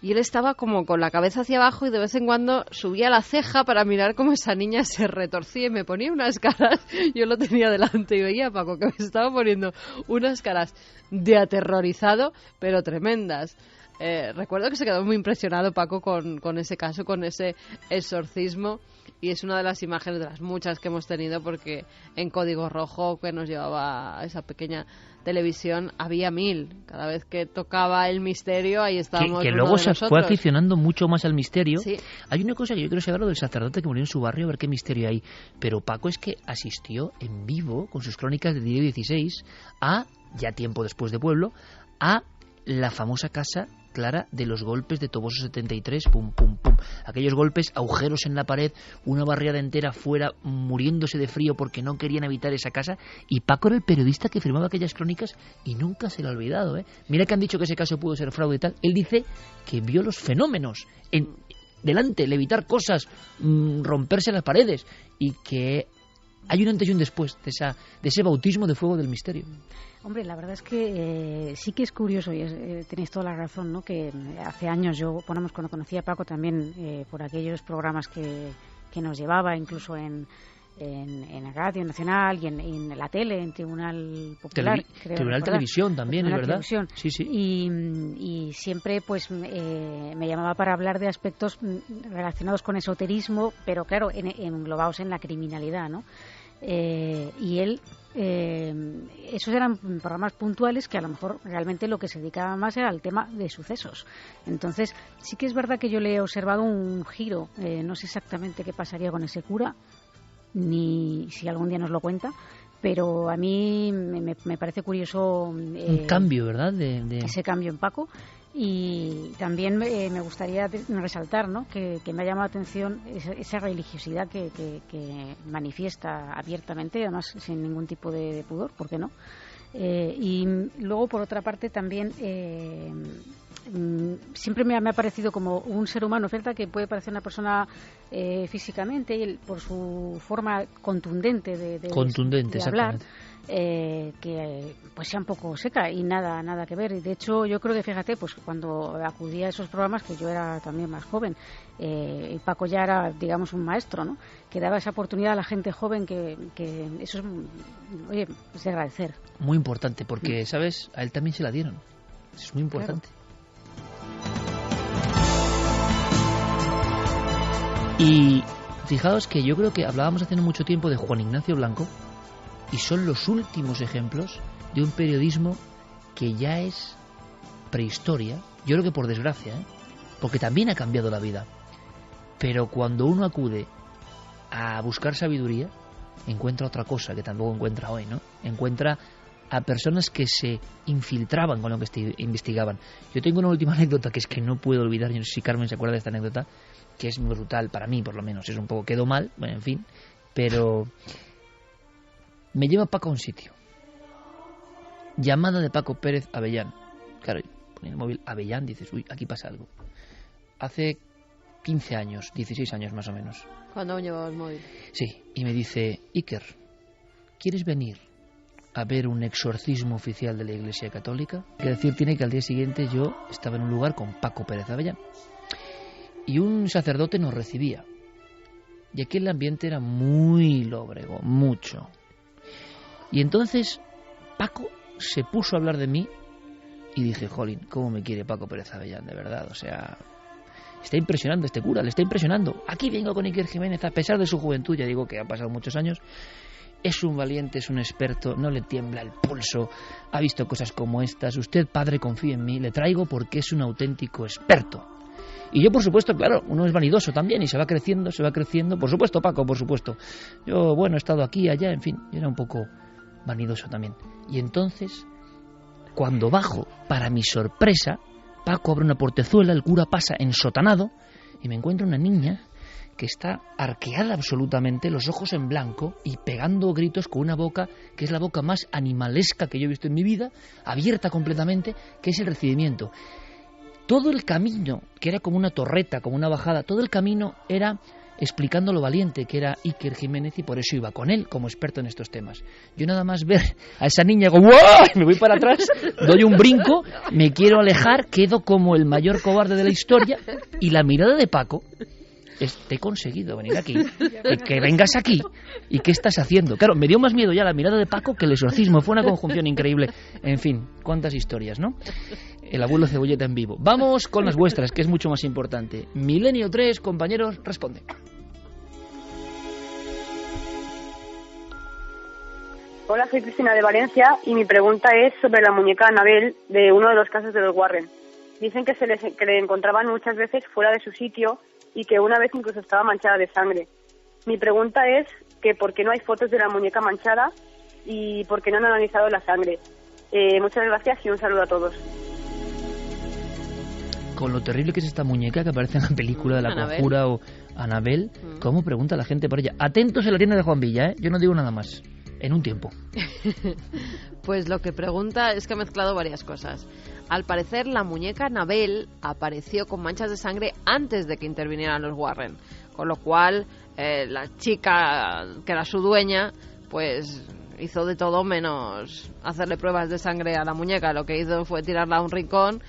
y él estaba como con la cabeza hacia abajo y de vez en cuando subía la ceja para mirar cómo esa niña se retorcía y me ponía unas caras. Yo lo tenía delante y veía a Paco que me estaba poniendo unas caras de aterrorizado, pero tremendas. Recuerdo que se quedó muy impresionado Paco con ese caso, con ese exorcismo, y es una de las imágenes de las muchas que hemos tenido, porque en Código Rojo, que nos llevaba a esa pequeña televisión, había 1000. Cada vez que tocaba el misterio, ahí estábamos. Que luego se fue aficionando mucho más al misterio. Sí. Hay una cosa que yo quiero saber, lo del sacerdote que murió en su barrio, a ver qué misterio hay. Pero Paco es que asistió en vivo, con sus crónicas de Diario 16, ya tiempo después de Pueblo, a la famosa casa clara de los golpes de Toboso 73, pum, pum, pum. Aquellos golpes, agujeros en la pared, una barriada entera fuera, muriéndose de frío porque no querían habitar esa casa. Y Paco era el periodista que firmaba aquellas crónicas y nunca se le ha olvidado, ¿eh? Mira que han dicho que ese caso pudo ser fraude y tal. Él dice que vio los fenómenos delante, levitar cosas, romperse las paredes, y que hay un antes y un después de ese bautismo de fuego del misterio. Hombre, la verdad es que sí que es curioso, y tenéis toda la razón, ¿no? Que hace años cuando conocí a Paco también, por aquellos programas que nos llevaba, incluso en en Radio Nacional y en la tele, en Tribunal Popular. Tribunal Televisión también, es verdad. Televisión. Sí, sí. Y siempre pues me llamaba para hablar de aspectos relacionados con esoterismo, pero claro, englobados en la criminalidad, ¿no? Y él, esos eran programas puntuales que a lo mejor realmente lo que se dedicaba más era al tema de sucesos. Entonces sí que es verdad que yo le he observado un giro, no sé exactamente qué pasaría con ese cura, ni si algún día nos lo cuenta, pero a mí me parece curioso un cambio, ¿verdad? Ese cambio en Paco. Y también me gustaría resaltar, ¿no?, que me ha llamado la atención esa religiosidad que manifiesta abiertamente, además sin ningún tipo de pudor, ¿por qué no? Y luego, por otra parte, también siempre me ha parecido como un ser humano, ¿verdad?, que puede parecer una persona físicamente, y por su forma contundente de hablar, que pues sea un poco seca y nada que ver. Y de hecho yo creo que, fíjate, pues cuando acudía a esos programas, que yo era también más joven, y Paco ya era, digamos, un maestro, ¿no?, que daba esa oportunidad a la gente joven, que eso es, oye, es de agradecer. Muy importante, porque, ¿sabes?, a él también se la dieron. Es muy importante. Claro. Y fijaos que yo creo que hablábamos hace no mucho tiempo de Juan Ignacio Blanco, y son los últimos ejemplos de un periodismo que ya es prehistoria. Yo creo que por desgracia, porque también ha cambiado la vida. Pero cuando uno acude a buscar sabiduría, encuentra otra cosa que tampoco encuentra hoy, ¿no? Encuentra a personas que se infiltraban con lo que investigaban. Yo tengo una última anécdota que es que no puedo olvidar, yo no sé si Carmen se acuerda de esta anécdota, que es muy brutal para mí, por lo menos. Es un poco, quedó mal, bueno, en fin, pero me lleva Paco a un sitio. Llamada de Paco Pérez Avellán. Claro, ponía el móvil Avellán, dices, uy, aquí pasa algo. Hace 15 años, 16 años más o menos. ¿Cuándo aún llevaba el móvil? Sí, y me dice, Iker, ¿quieres venir a ver un exorcismo oficial de la Iglesia Católica? Que decir tiene que al día siguiente yo estaba en un lugar con Paco Pérez Avellán y un sacerdote nos recibía, y aquí el ambiente era muy lóbrego, mucho. Y entonces Paco se puso a hablar de mí y dije, jolín, ¿cómo me quiere Paco Pérez Avellán, de verdad? O sea, está impresionando este cura, le está impresionando. Aquí vengo con Iker Jiménez, a pesar de su juventud, ya digo que ha pasado muchos años. Es un valiente, es un experto, no le tiembla el pulso, ha visto cosas como estas. Usted, padre, confíe en mí, le traigo porque es un auténtico experto. Y yo, por supuesto, claro, uno es vanidoso también y se va creciendo. Por supuesto, Paco, por supuesto. Yo, bueno, he estado aquí, allá, en fin, yo era un poco vanidoso también. Y entonces, cuando bajo, para mi sorpresa, Paco abre una portezuela, el cura pasa ensotanado y me encuentro una niña que está arqueada absolutamente, los ojos en blanco y pegando gritos con una boca que es la boca más animalesca que yo he visto en mi vida, abierta completamente, que es el recibimiento. Todo el camino, que era como una torreta, como una bajada, todo el camino era explicando lo valiente que era Iker Jiménez, y por eso iba con él como experto en estos temas. Yo nada más ver a esa niña, digo, ¡wow!, me voy para atrás, doy un brinco, me quiero alejar, quedo como el mayor cobarde de la historia, y la mirada de Paco, te he conseguido venir aquí, que vengas aquí, y ¿qué estás haciendo? Claro, me dio más miedo ya la mirada de Paco que el exorcismo, fue una conjunción increíble. En fin, cuántas historias, ¿no? El abuelo Cebolleta en vivo. Vamos con las vuestras, que es mucho más importante. Milenio 3, compañeros, responde. Hola, soy Cristina de Valencia y mi pregunta es sobre la muñeca Annabelle de uno de los casos de los Warren. Dicen que le encontraban muchas veces fuera de su sitio y que una vez incluso estaba manchada de sangre. Mi pregunta es que ¿por qué no hay fotos de la muñeca manchada y por qué no han analizado la sangre? Muchas gracias y un saludo a todos. Con lo terrible que es esta muñeca que aparece en la película de La Conjura o Annabelle, ¿cómo pregunta la gente por ella? Atentos en la tienda de Juan Villa, yo no digo nada más. En un tiempo. Pues lo que pregunta es que ha mezclado varias cosas. Al parecer, la muñeca Annabelle apareció con manchas de sangre antes de que intervinieran los Warren, con lo cual la chica que era su dueña, pues hizo de todo menos hacerle pruebas de sangre a la muñeca. Lo que hizo fue tirarla a un rincón,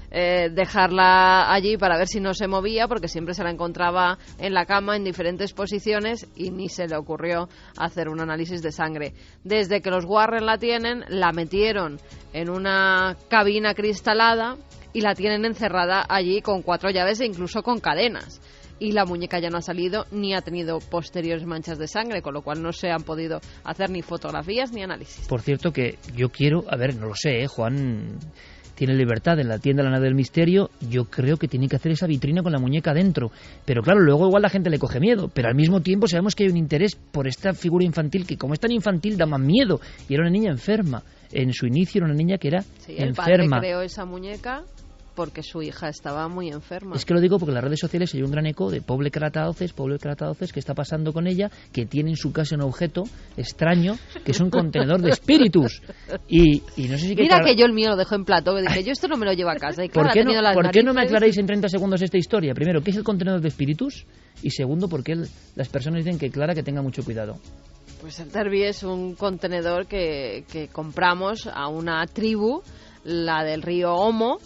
dejarla allí para ver si no se movía, porque siempre se la encontraba en la cama en diferentes posiciones y ni se le ocurrió hacer un análisis de sangre. Desde que los Warren la tienen, la metieron en una cabina cristalada y la tienen encerrada allí con 4 llaves e incluso con cadenas. Y la muñeca ya no ha salido ni ha tenido posteriores manchas de sangre, con lo cual no se han podido hacer ni fotografías ni análisis. Por cierto que yo quiero, a ver, no lo sé, Juan tiene libertad en la tienda La Nave del Misterio, yo creo que tiene que hacer esa vitrina con la muñeca dentro, pero claro, luego igual la gente le coge miedo, pero al mismo tiempo sabemos que hay un interés por esta figura infantil que como es tan infantil da más miedo, y era una niña enferma, en su inicio era una niña que era el enferma. Padre creó esa muñeca porque su hija estaba muy enferma. Es que lo digo porque en las redes sociales hay un gran eco de pobre Caratauces, ¿qué está pasando con ella? Que tiene en su casa un objeto extraño, que es un contenedor de espíritus. Y no sé si... Mira que yo el mío lo dejo en plato, que dije, yo esto no me lo llevo a casa. Y claro, ¿Por qué no me aclaráis en 30 segundos esta historia? Primero, ¿qué es el contenedor de espíritus? Y segundo, ¿por qué las personas dicen que Clara que tenga mucho cuidado? Pues el Derby es un contenedor que compramos a una tribu, la del río Omo,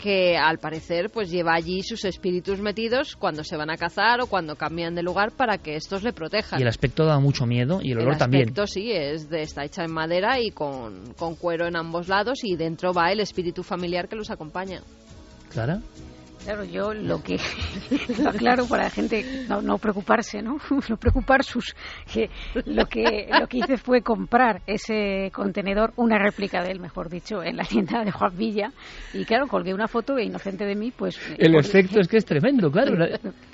que al parecer pues lleva allí sus espíritus metidos cuando se van a cazar o cuando cambian de lugar para que estos le protejan. Y el aspecto da mucho miedo y el olor también. El aspecto sí, está hecha en madera y con cuero en ambos lados, y dentro va el espíritu familiar que los acompaña. ¿Clara? Claro, yo lo que lo aclaro para la gente no preocuparse, ¿no? No preocupar que lo que hice fue comprar ese contenedor, una réplica de él, mejor dicho, en la tienda de Juan Villa, y claro, colgué una foto e inocente de mí, pues el efecto es que es tremendo, claro.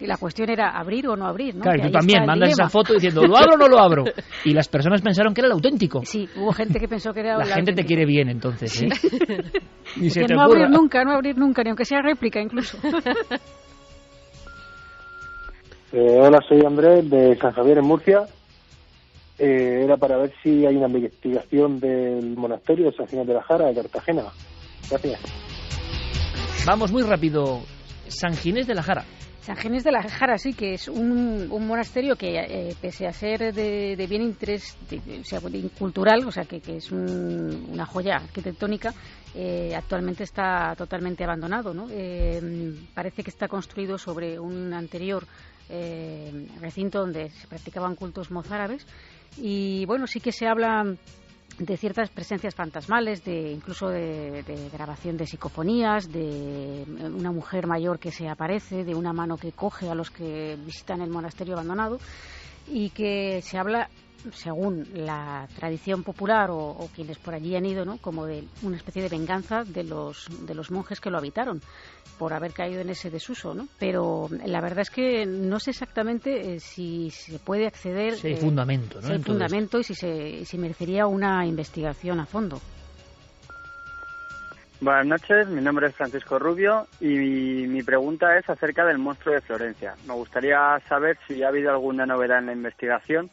La cuestión era abrir o no abrir, ¿no? Claro, tú también mandas esa foto diciendo, ¿lo abro o no lo abro? Y las personas pensaron que era el auténtico. Sí, hubo gente que pensó que era la gente auténtico. Te quiere bien, entonces, ¿eh? Sí. Ni se te no abrir nunca, ni aunque sea réplica incluso. Hola, soy Andrés de San Javier en Murcia. Era para ver si hay una investigación del monasterio de San Ginés de la Jara de Cartagena. Gracias. Vamos muy rápido. San Ginés de la Jara. San Ginés de la Jara, sí, que es un monasterio que, pese a ser de bien interés cultural, o sea, que es una joya arquitectónica, actualmente está totalmente abandonado, ¿no? Parece que está construido sobre un anterior recinto donde se practicaban cultos mozárabes, y bueno, sí que se habla de ciertas presencias fantasmales, incluso de grabación de psicofonías, de una mujer mayor que se aparece, de una mano que coge a los que visitan el monasterio abandonado, y que se habla, según la tradición popular o quienes por allí han ido, ¿no?, como de una especie de venganza de los monjes que lo habitaron por haber caído en ese desuso, ¿no? Pero la verdad es que no sé exactamente si se puede acceder. Si hay fundamento, ¿no? Si hay fundamento y si merecería una investigación a fondo. Buenas noches, mi nombre es Francisco Rubio y mi pregunta es acerca del monstruo de Florencia. Me gustaría saber si ha habido alguna novedad en la investigación.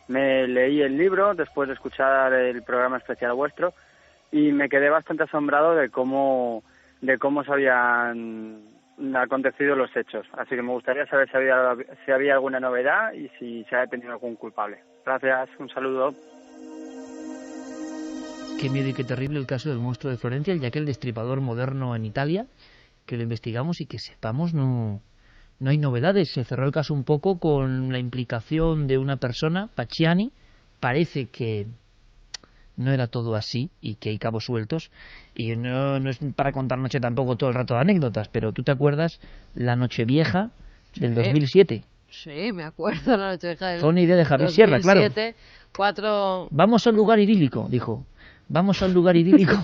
Me leí el libro después de escuchar el programa especial vuestro y me quedé bastante asombrado de cómo se habían acontecido los hechos. Así que me gustaría saber si había alguna novedad y si se ha detenido algún culpable. Gracias, un saludo. Qué miedo y qué terrible el caso del monstruo de Florencia, ya que el destripador moderno en Italia, que lo investigamos y que sepamos no hay novedades. Se cerró el caso un poco con la implicación de una persona, Pacciani. Parece que no era todo así y que hay cabos sueltos. Y no es para contar noche tampoco todo el rato de anécdotas, pero ¿tú te acuerdas la Nochevieja del 2007? Sí, me acuerdo la Nochevieja del 2007. Fue una idea de Javier Sierra, claro. 4... Vamos a un lugar idílico, dijo. Vamos a un lugar idílico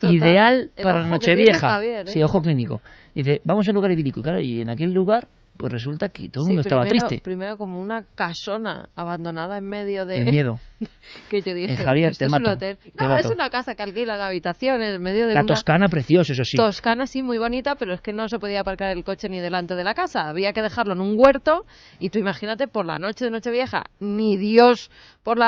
ideal para la Nochevieja. Javier, ¿eh? Sí, ojo clínico. Dice, vamos a un lugar idílico. Claro, y en aquel lugar, pues resulta que todo el mundo estaba triste. Primero como una casona abandonada en medio de... El miedo. Que yo dije, Javier, te mato. Es un hotel. No, es una casa que alquilan habitaciones en medio de la Toscana, preciosa, eso sí. Toscana, sí, muy bonita, pero es que no se podía aparcar el coche ni delante de la casa. Había que dejarlo en un huerto y tú imagínate, por la noche de Nochevieja, ni Dios por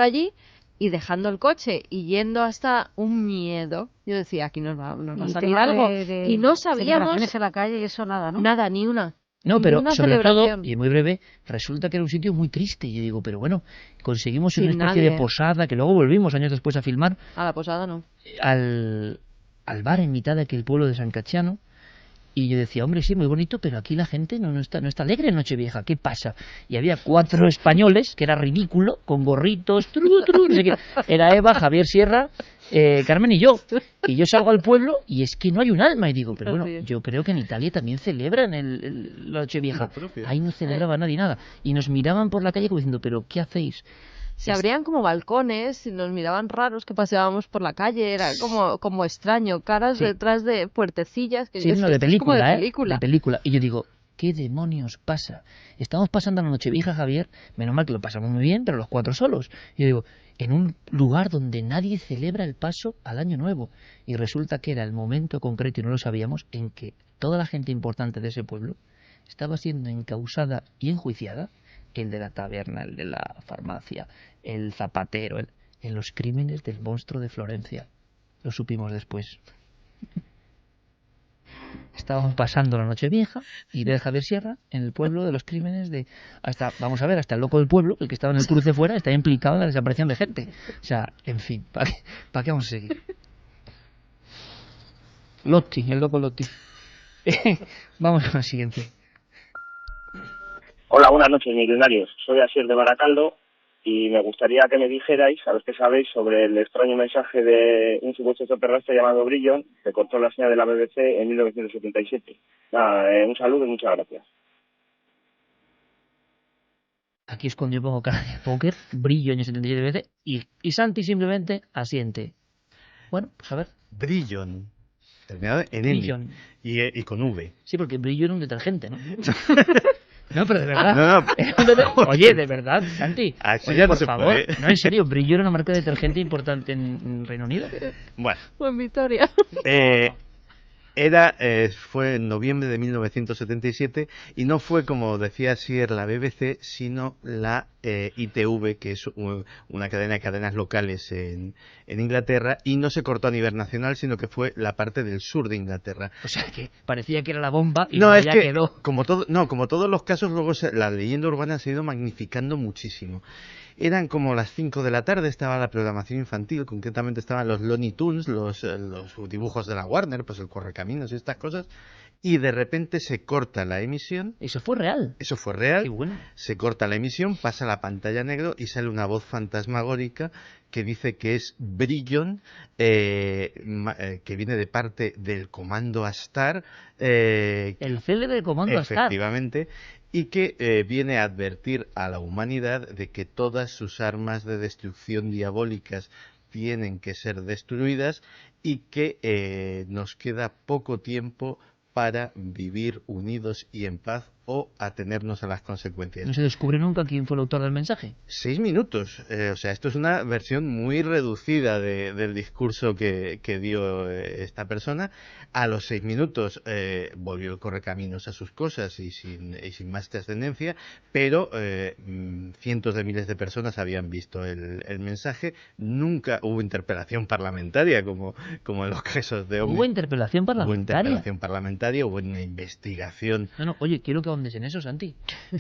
allí, y dejando el coche y yendo hasta un miedo. Yo decía, aquí nos va a salir algo. Y no sabíamos... en la calle y eso nada, ¿no? Nada, ni una. No, pero sobre todo, y muy breve, resulta que era un sitio muy triste. Y yo digo, pero bueno, conseguimos una especie de posada, que luego volvimos años después a filmar. A la posada no. al bar en mitad de aquel pueblo de San Cacciano. Y yo decía, hombre, sí, muy bonito, pero aquí la gente no está alegre en Nochevieja, ¿qué pasa? Y había 4 españoles, que era ridículo, con gorritos, no sé qué. Era Eva, Javier Sierra, Carmen y yo. Y yo salgo al pueblo y es que no hay un alma. Y digo, pero bueno, yo creo que en Italia también celebran la Nochevieja. Ahí no celebraba nadie nada. Y nos miraban por la calle como diciendo, pero ¿qué hacéis? Se abrían como balcones y nos miraban raros que paseábamos por la calle, era como extraño, caras detrás de puertecillas. Que sí, no, de película, como de película. De película. Y yo digo, ¿qué demonios pasa? Estamos pasando la Nochevieja, Javier, menos mal que lo pasamos muy bien, pero los 4 solos. Y yo digo, en un lugar donde nadie celebra el paso al Año Nuevo. Y resulta que era el momento concreto, y no lo sabíamos, en que toda la gente importante de ese pueblo estaba siendo encausada y enjuiciada, el de la taberna, el de la farmacia, el zapatero, en los crímenes del monstruo de Florencia. Lo supimos después. Estábamos pasando la Nochevieja y de Javier Sierra en el pueblo de los crímenes de... hasta el loco del pueblo, el que estaba en el cruce fuera, está implicado en la desaparición de gente. O sea, en fin, ¿para qué vamos a seguir? Lotti, el loco Lotti. Vamos a la siguiente. Hola, buenas noches, milenarios. Soy Asier de Baracaldo y me gustaría que me dijerais, a ver qué sabéis, sobre el extraño mensaje de un supuesto extraterrestre llamado Brillon, que cortó la señal de la BBC en 1977. Nada, un saludo y muchas gracias. Aquí escondió un poco cara de póker, Brillon en 77 veces, y Santi simplemente asiente. Bueno, pues a ver. Brillon. Terminado en N. Y con V. Sí, porque Brillon era un detergente, ¿no? No, pero de verdad. No. Oye, de verdad, Santi. Oye, por favor. Puede. No, en serio, Brillo era una marca de detergente importante en Reino Unido. Bueno. O en Vitoria. Fue en noviembre de 1977 y no fue, como decía Asier, la BBC, sino la ITV, que es una cadena de cadenas locales en Inglaterra, y no se cortó a nivel nacional, sino que fue la parte del sur de Inglaterra. O sea, que parecía que era la bomba y no, ya es que, quedó. Como todos los casos, luego la leyenda urbana se ha ido magnificando muchísimo. Eran como las 5 de la tarde, estaba la programación infantil, concretamente estaban los Looney Tunes, los dibujos de la Warner, pues el Correcaminos y estas cosas, y de repente se corta la emisión. ¿Eso fue real? Eso fue real. Qué bueno. Se corta la emisión, pasa la pantalla negro y sale una voz fantasmagórica que dice que es Brillon, que viene de parte del Comando Astar. El célebre Comando Astar. Efectivamente. Y que viene a advertir a la humanidad de que todas sus armas de destrucción diabólicas tienen que ser destruidas y que nos queda poco tiempo para vivir unidos y en paz o atenernos a las consecuencias. ¿No se descubre nunca quién fue el autor del mensaje? 6 minutos. O sea, esto es una versión muy reducida del discurso que dio esta persona. A los 6 minutos volvió el Correcaminos a sus cosas y sin más trascendencia, pero cientos de miles de personas habían visto el mensaje. Nunca hubo interpelación parlamentaria como en los casos de Omni. ¿Hubo interpelación parlamentaria? Hubo interpelación parlamentaria, hubo una investigación. No, oye, quiero que ahondes en eso, Santi.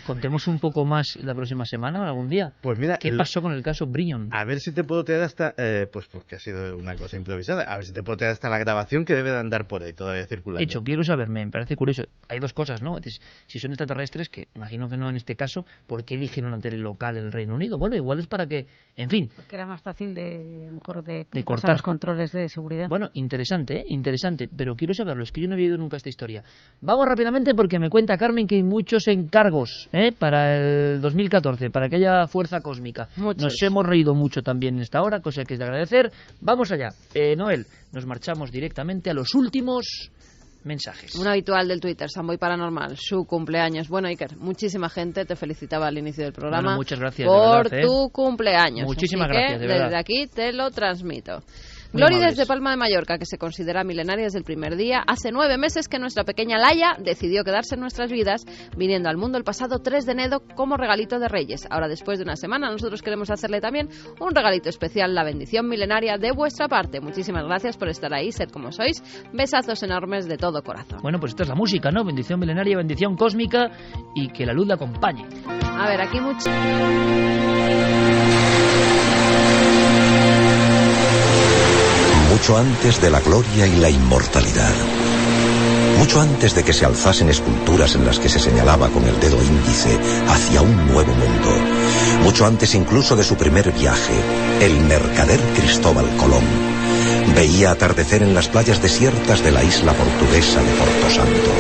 Contemos un poco más la próxima semana o algún día. Pues mira, ¿qué pasó con el caso Brillon? A ver si te puedo traer hasta, pues porque ha sido una cosa improvisada, a ver si te puedo traer hasta la grabación que debe de andar por ahí todavía circulando. De hecho, quiero saber, me parece curioso, hay dos cosas, ¿no? Entonces, si son extraterrestres, que imagino que no en este caso, ¿por qué eligieron una tele local en el Reino Unido? Bueno, igual es para que, en fin. Porque era más fácil de cortar los controles de seguridad. Bueno, interesante, interesante, pero quiero saberlo, es que yo no había oído nunca esta historia. Vamos rápidamente porque me cuenta Carmen que hay muchos encargos para el 2014, para aquella fuerza cósmica. Muchos. Nos hemos reído mucho también en esta hora, cosa que es de agradecer. Vamos allá. Noel, nos marchamos directamente a los últimos mensajes. Un habitual del Twitter, Samboy Paranormal, su cumpleaños. Bueno, Iker, muchísima gente te felicitaba al inicio del programa. Bueno, muchas gracias, por de verdad, tu cumpleaños. Muchísimas Así gracias, que, de verdad. desde aquí te lo transmito. Muy Glory amables. desde Palma de Mallorca, que se considera milenaria desde el primer día. Hace 9 meses que nuestra pequeña Laia decidió quedarse en nuestras vidas, viniendo al mundo el pasado 3 de enero como regalito de Reyes. Ahora, después de una semana, nosotros queremos hacerle también un regalito especial, la bendición milenaria de vuestra parte. Muchísimas gracias por estar ahí, sed como sois. Besazos enormes de todo corazón. Bueno, pues esta es la música, ¿no? Bendición milenaria, bendición cósmica y que la luz la acompañe. A ver, aquí mucho... mucho antes de la gloria y la inmortalidad. Mucho antes de que se alzasen esculturas en las que se señalaba con el dedo índice hacia un nuevo mundo. Mucho antes incluso de su primer viaje, el mercader Cristóbal Colón veía atardecer en las playas desiertas de la isla portuguesa de Porto Santo.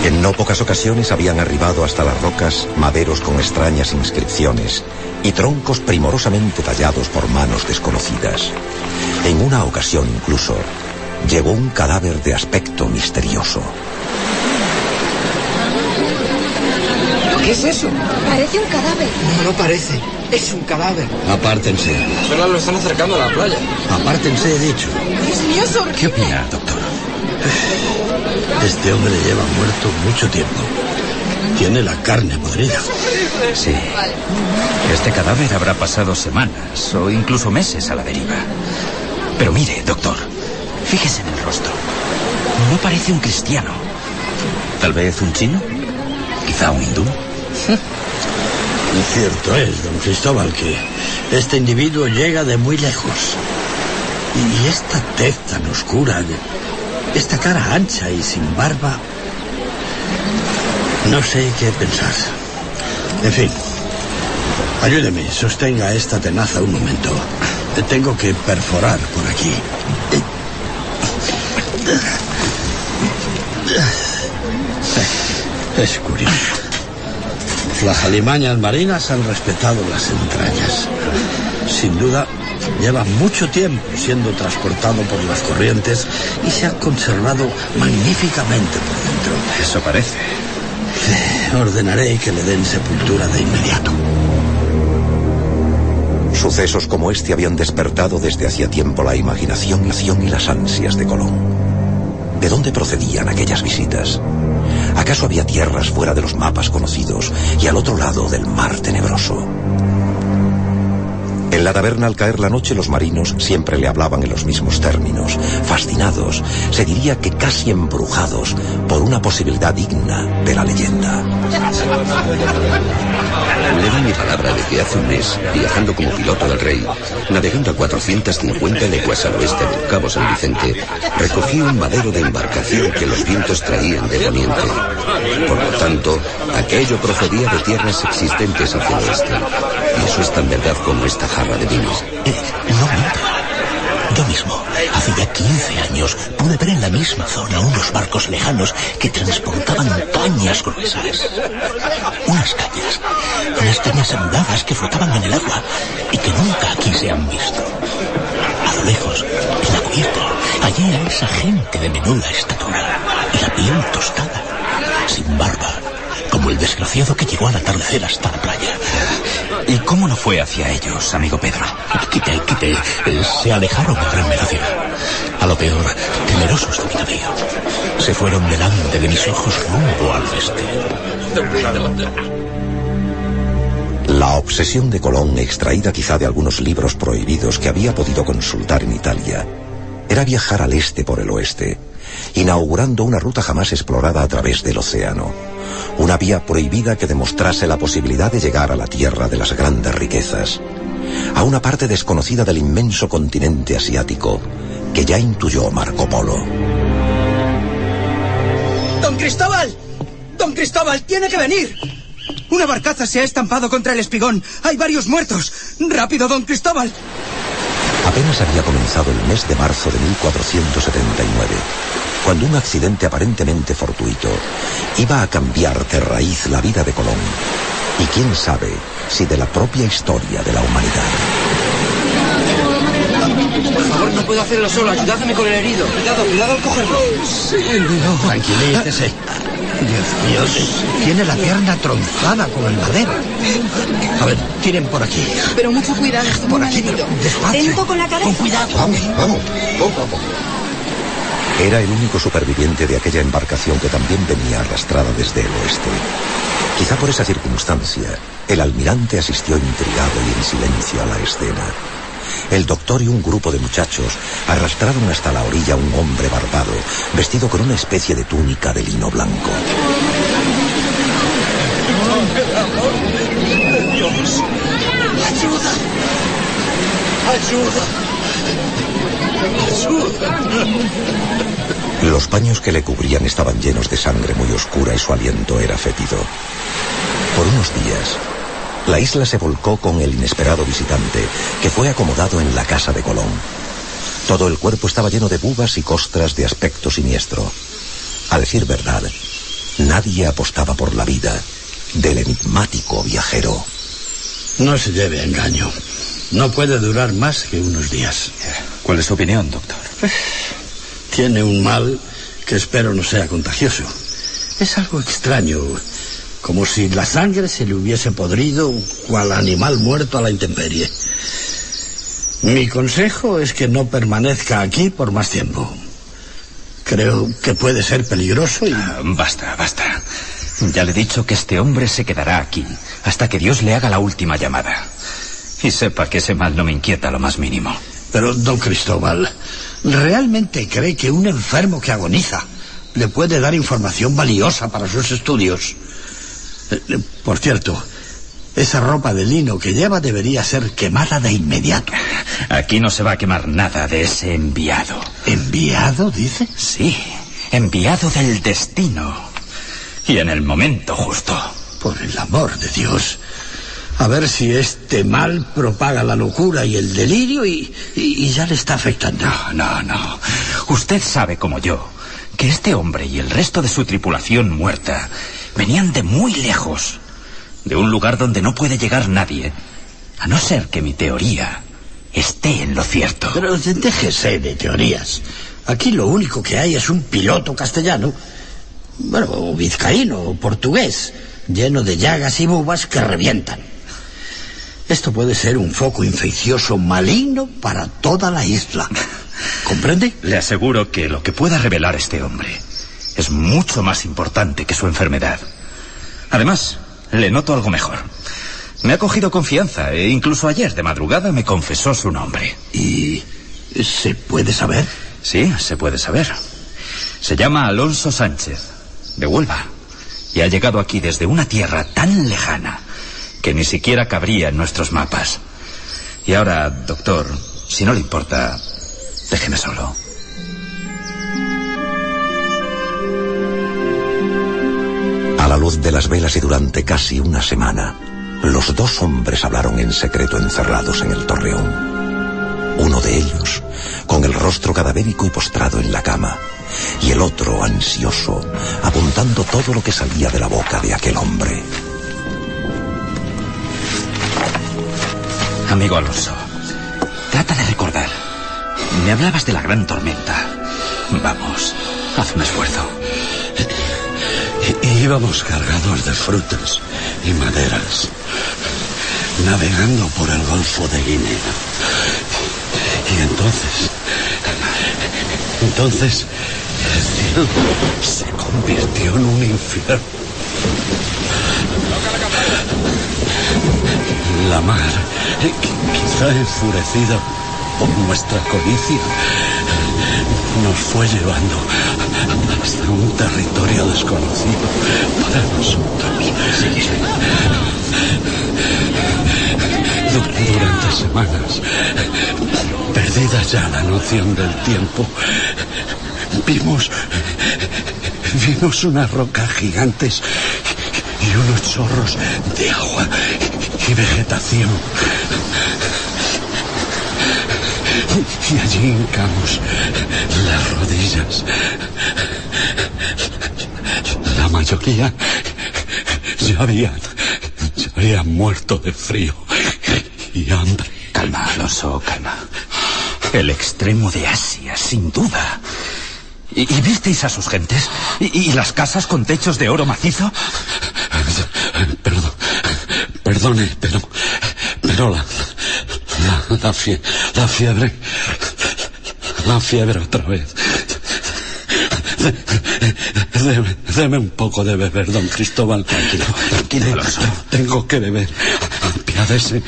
En no pocas ocasiones habían arribado hasta las rocas maderos con extrañas inscripciones y troncos primorosamente tallados por manos desconocidas. En una ocasión incluso llegó un cadáver de aspecto misterioso. ¿Qué es eso? Parece un cadáver. No parece. Es un cadáver. Apártense. Solo lo están acercando a la playa. Apártense, he dicho. Dios mío, es horrible. ¿Qué opina, doctor? Este hombre lleva muerto mucho tiempo. Tiene la carne podrida. Sí. Este cadáver habrá pasado semanas o incluso meses a la deriva. Pero mire, doctor, fíjese en el rostro. No parece un cristiano. ¿Tal vez un chino? ¿Quizá un hindú? Cierto es, don Cristóbal, que este individuo llega de muy lejos. Y esta tez tan oscura, esta cara ancha y sin barba... No sé qué pensar. En fin, ayúdeme, sostenga esta tenaza un momento. Tengo que perforar por aquí. Es curioso. Las alimañas marinas han respetado las entrañas. Sin duda, lleva mucho tiempo siendo transportado por las corrientes y se ha conservado magníficamente por dentro. Eso parece. Ordenaré que le den sepultura de inmediato. Sucesos como este habían despertado desde hacía tiempo la imaginación y las ansias de Colón. ¿De dónde procedían aquellas visitas? ¿Acaso había tierras fuera de los mapas conocidos y al otro lado del mar tenebroso? En la taberna, al caer la noche, los marinos siempre le hablaban en los mismos términos, fascinados, se diría que casi embrujados por una posibilidad digna de la leyenda. Le doy mi palabra de que hace un mes, viajando como piloto del rey, navegando a 450 leguas al oeste del Cabo San Vicente, recogí un madero de embarcación que los vientos traían de poniente. Por lo tanto, aquello procedía de tierras existentes hacia el oeste. Y eso es tan verdad como esta jarra de vino. No mienta. Yo mismo, hace ya 15 años, pude ver en la misma zona unos barcos lejanos que transportaban cañas gruesas. Unas cañas andadas que flotaban en el agua y que nunca aquí se han visto. A lo lejos, en la cubierta, hallé a esa gente de menuda estatura y la piel tostada, sin barba, como el desgraciado que llegó al atardecer hasta la playa. ¿Y cómo no fue hacia ellos, amigo Pedro? Quité. Se alejaron a gran velocidad. A lo peor, temerosos de mi navío. Se fueron delante de mis ojos rumbo al oeste. La obsesión de Colón, extraída quizá de algunos libros prohibidos que había podido consultar en Italia, era viajar al este por el oeste, inaugurando una ruta jamás explorada a través del océano. Una vía prohibida que demostrase la posibilidad de llegar a la tierra de las grandes riquezas, a una parte desconocida del inmenso continente asiático que ya intuyó Marco Polo. ¡Don Cristóbal! ¡Don Cristóbal, tiene que venir! Una barcaza se ha estampado contra el espigón. Hay varios muertos. ¡Rápido, don Cristóbal! Apenas había comenzado el mes de marzo de 1479, cuando un accidente aparentemente fortuito iba a cambiar de raíz la vida de Colón, y quién sabe si de la propia historia de la humanidad. Por favor, no puedo hacerlo solo. Ayúdame con el herido. Cuidado al cogerlo. Sí, no. Tranquilícese. Dios mío, tiene la pierna tronzada con el madero. A ver, tiren por aquí. Pero mucho cuidado, estoy por muy aquí, malherido. despacio. Lento con la cabeza. Con cuidado. Vamos, poco a poco. Era el único superviviente de aquella embarcación que también venía arrastrada desde el oeste. Quizá por esa circunstancia, el almirante asistió intrigado y en silencio a la escena. El doctor y un grupo de muchachos arrastraron hasta la orilla a un hombre barbado, vestido con una especie de túnica de lino blanco. ¡Por el amor de Dios! ¡Ayuda! Los paños que le cubrían estaban llenos de sangre muy oscura y su aliento era fétido. Por unos días, la isla se volcó con el inesperado visitante, que fue acomodado en la casa de Colón. Todo el cuerpo estaba lleno de bubas y costras de aspecto siniestro. A decir verdad, nadie apostaba por la vida del enigmático viajero. No se lleve a engaño. No puede durar más que unos días. ¿Cuál es su opinión, doctor? Tiene un mal que espero no sea contagioso. Es algo extraño, como si la sangre se le hubiese podrido cual animal muerto a la intemperie. Mi consejo es que no permanezca aquí por más tiempo. Creo que puede ser peligroso y... Basta. Ya le he dicho que este hombre se quedará aquí hasta que Dios le haga la última llamada. Y sepa que ese mal no me inquieta lo más mínimo. Pero, don Cristóbal, ¿realmente cree que un enfermo que agoniza le puede dar información valiosa para sus estudios? Por cierto, esa ropa de lino que lleva debería ser quemada de inmediato. Aquí no se va a quemar nada de ese enviado. ¿Enviado, dice? Sí, enviado del destino. Y en el momento justo. Por el amor de Dios. A ver si este mal propaga la locura y el delirio y ya le está afectando. No. Usted sabe como yo que este hombre y el resto de su tripulación muerta venían de muy lejos, de un lugar donde no puede llegar nadie, a no ser que mi teoría esté en lo cierto. Pero déjese de teorías. Aquí lo único que hay es un piloto castellano, bueno, o vizcaíno o portugués, lleno de llagas y bubas que revientan. Esto puede ser un foco infeccioso maligno para toda la isla. ¿Comprende? Le aseguro que lo que pueda revelar este hombre es mucho más importante que su enfermedad. Además, le noto algo mejor. Me ha cogido confianza e incluso ayer de madrugada me confesó su nombre. ¿Y se puede saber? Sí, se puede saber. Se llama Alonso Sánchez, de Huelva, y ha llegado aquí desde una tierra tan lejana que ni siquiera cabría en nuestros mapas. Y ahora, doctor, si no le importa, déjeme solo. A la luz de las velas y durante casi una semana, los dos hombres hablaron en secreto encerrados en el torreón. Uno de ellos, con el rostro cadavérico y postrado en la cama, y el otro, ansioso, apuntando todo lo que salía de la boca de aquel hombre. Amigo Alonso, trata de recordar. Me hablabas de la gran tormenta. Vamos, haz un esfuerzo. Íbamos cargados de frutas y maderas, navegando por el Golfo de Guinea. Y entonces el cielo se convirtió en un infierno. La mar, quizá enfurecida por nuestra codicia, nos fue llevando hasta un territorio desconocido para nosotros. Durante semanas, perdida ya la noción del tiempo, vimos unas rocas gigantes y unos chorros de agua y vegetación. Y allí hincamos las rodillas. La mayoría ya habían muerto de frío y hambre. Calma, Alonso, calma. El extremo de Asia, sin duda. ¿Y visteis a sus gentes? ¿Y las casas con techos de oro macizo? Perdone, pero la fiebre otra vez. Deme un poco de beber, don Cristóbal. Tranquilo. Alonso. Tengo que beber. Apiádese.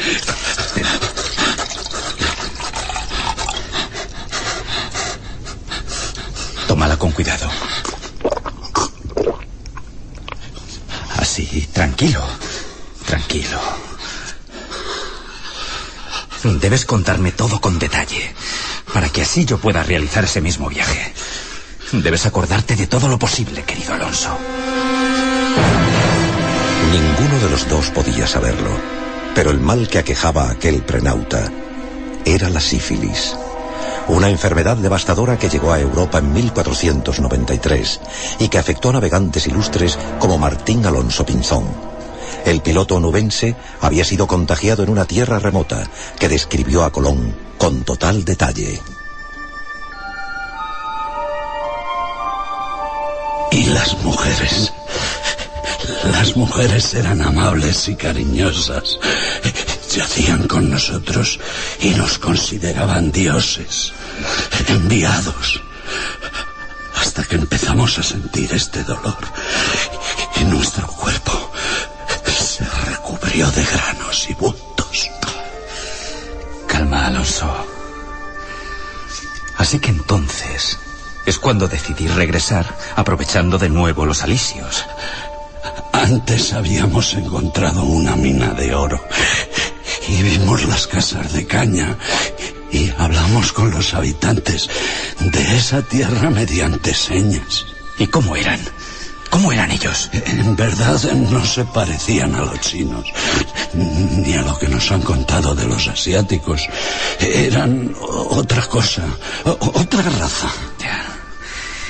Tómala con cuidado. Así, tranquilo. Debes contarme todo con detalle, para que así yo pueda realizar ese mismo viaje. Debes acordarte de todo lo posible, querido Alonso. Ninguno de los dos podía saberlo, pero el mal que aquejaba a aquel prenauta era la sífilis. Una enfermedad devastadora que llegó a Europa en 1493 y que afectó a navegantes ilustres como Martín Alonso Pinzón. El piloto onubense había sido contagiado en una tierra remota que describió a Colón con total detalle. Y las mujeres eran amables y cariñosas. Yacían con nosotros y nos consideraban dioses, enviados. Hasta que empezamos a sentir este dolor y nuestro cuerpo se recubrió de granos y bultos. Calma, Alonso. Así que entonces es cuando decidí regresar, aprovechando de nuevo los alisios. Antes habíamos encontrado una mina de oro y vimos las casas de caña y hablamos con los habitantes de esa tierra mediante señas. ¿Y cómo eran? ¿Cómo eran ellos? En verdad no se parecían a los chinos, ni a lo que nos han contado de los asiáticos. Eran otra cosa, otra raza. Ya.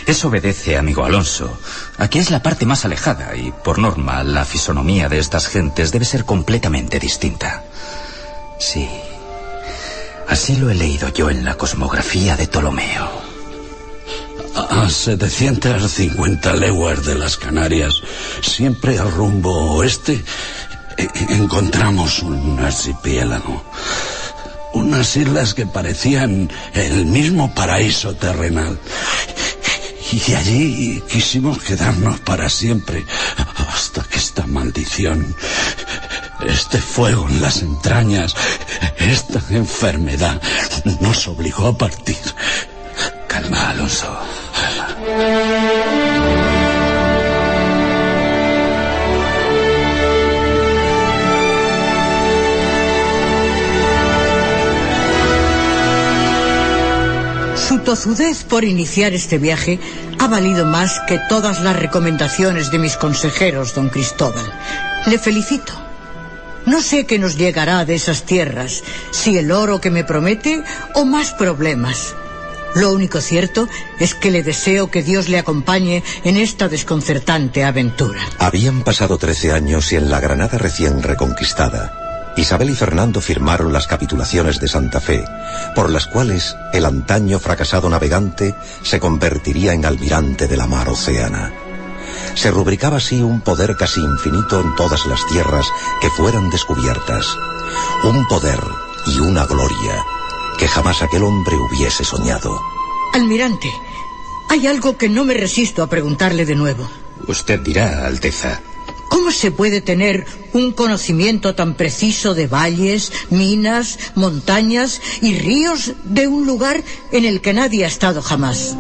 Eso obedece, amigo Alonso, a que es la parte más alejada y, por norma, la fisonomía de estas gentes debe ser completamente distinta. Sí, así lo he leído yo en la cosmografía de Ptolomeo. A 750 leguas de las Canarias, siempre al rumbo oeste, encontramos un archipiélago. Unas islas que parecían el mismo paraíso terrenal. Y allí quisimos quedarnos para siempre, hasta que esta maldición, este fuego en las entrañas, esta enfermedad, nos obligó a partir. Calma, Alonso, calma. Su tozudez por iniciar este viaje ha valido más que todas las recomendaciones de mis consejeros, don Cristóbal. Le felicito. No sé qué nos llegará de esas tierras, si el oro que me promete o más problemas. Lo único cierto es que le deseo que Dios le acompañe en esta desconcertante aventura. Habían pasado 13 años y en la Granada recién reconquistada, Isabel y Fernando firmaron las capitulaciones de Santa Fe, por las cuales el antaño fracasado navegante se convertiría en almirante de la mar océana. Se rubricaba así un poder casi infinito en todas las tierras que fueran descubiertas, un poder y una gloria que jamás aquel hombre hubiese soñado. Almirante, hay algo que no me resisto a preguntarle de nuevo. Usted dirá, Alteza. ¿Cómo se puede tener un conocimiento tan preciso de valles, minas, montañas y ríos de un lugar en el que nadie ha estado jamás?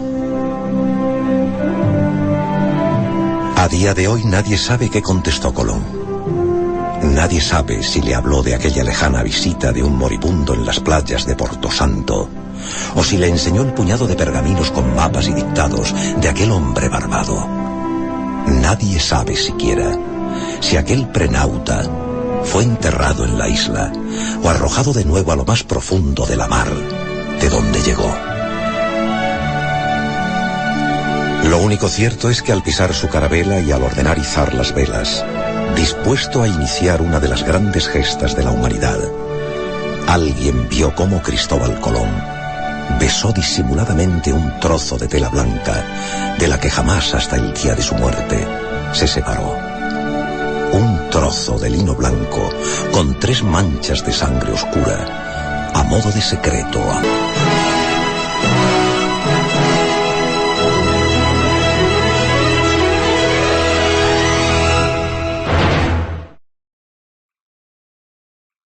A día de hoy nadie sabe qué contestó Colón. Nadie sabe si le habló de aquella lejana visita de un moribundo en las playas de Porto Santo, o si le enseñó el puñado de pergaminos con mapas y dictados de aquel hombre barbado. Nadie sabe siquiera si aquel prenauta fue enterrado en la isla o arrojado de nuevo a lo más profundo de la mar, de donde llegó. Lo único cierto es que al pisar su carabela y al ordenar izar las velas, dispuesto a iniciar una de las grandes gestas de la humanidad, alguien vio cómo Cristóbal Colón besó disimuladamente un trozo de tela blanca de la que jamás hasta el día de su muerte se separó. Un trozo de lino blanco con 3 manchas de sangre oscura, a modo de secreto.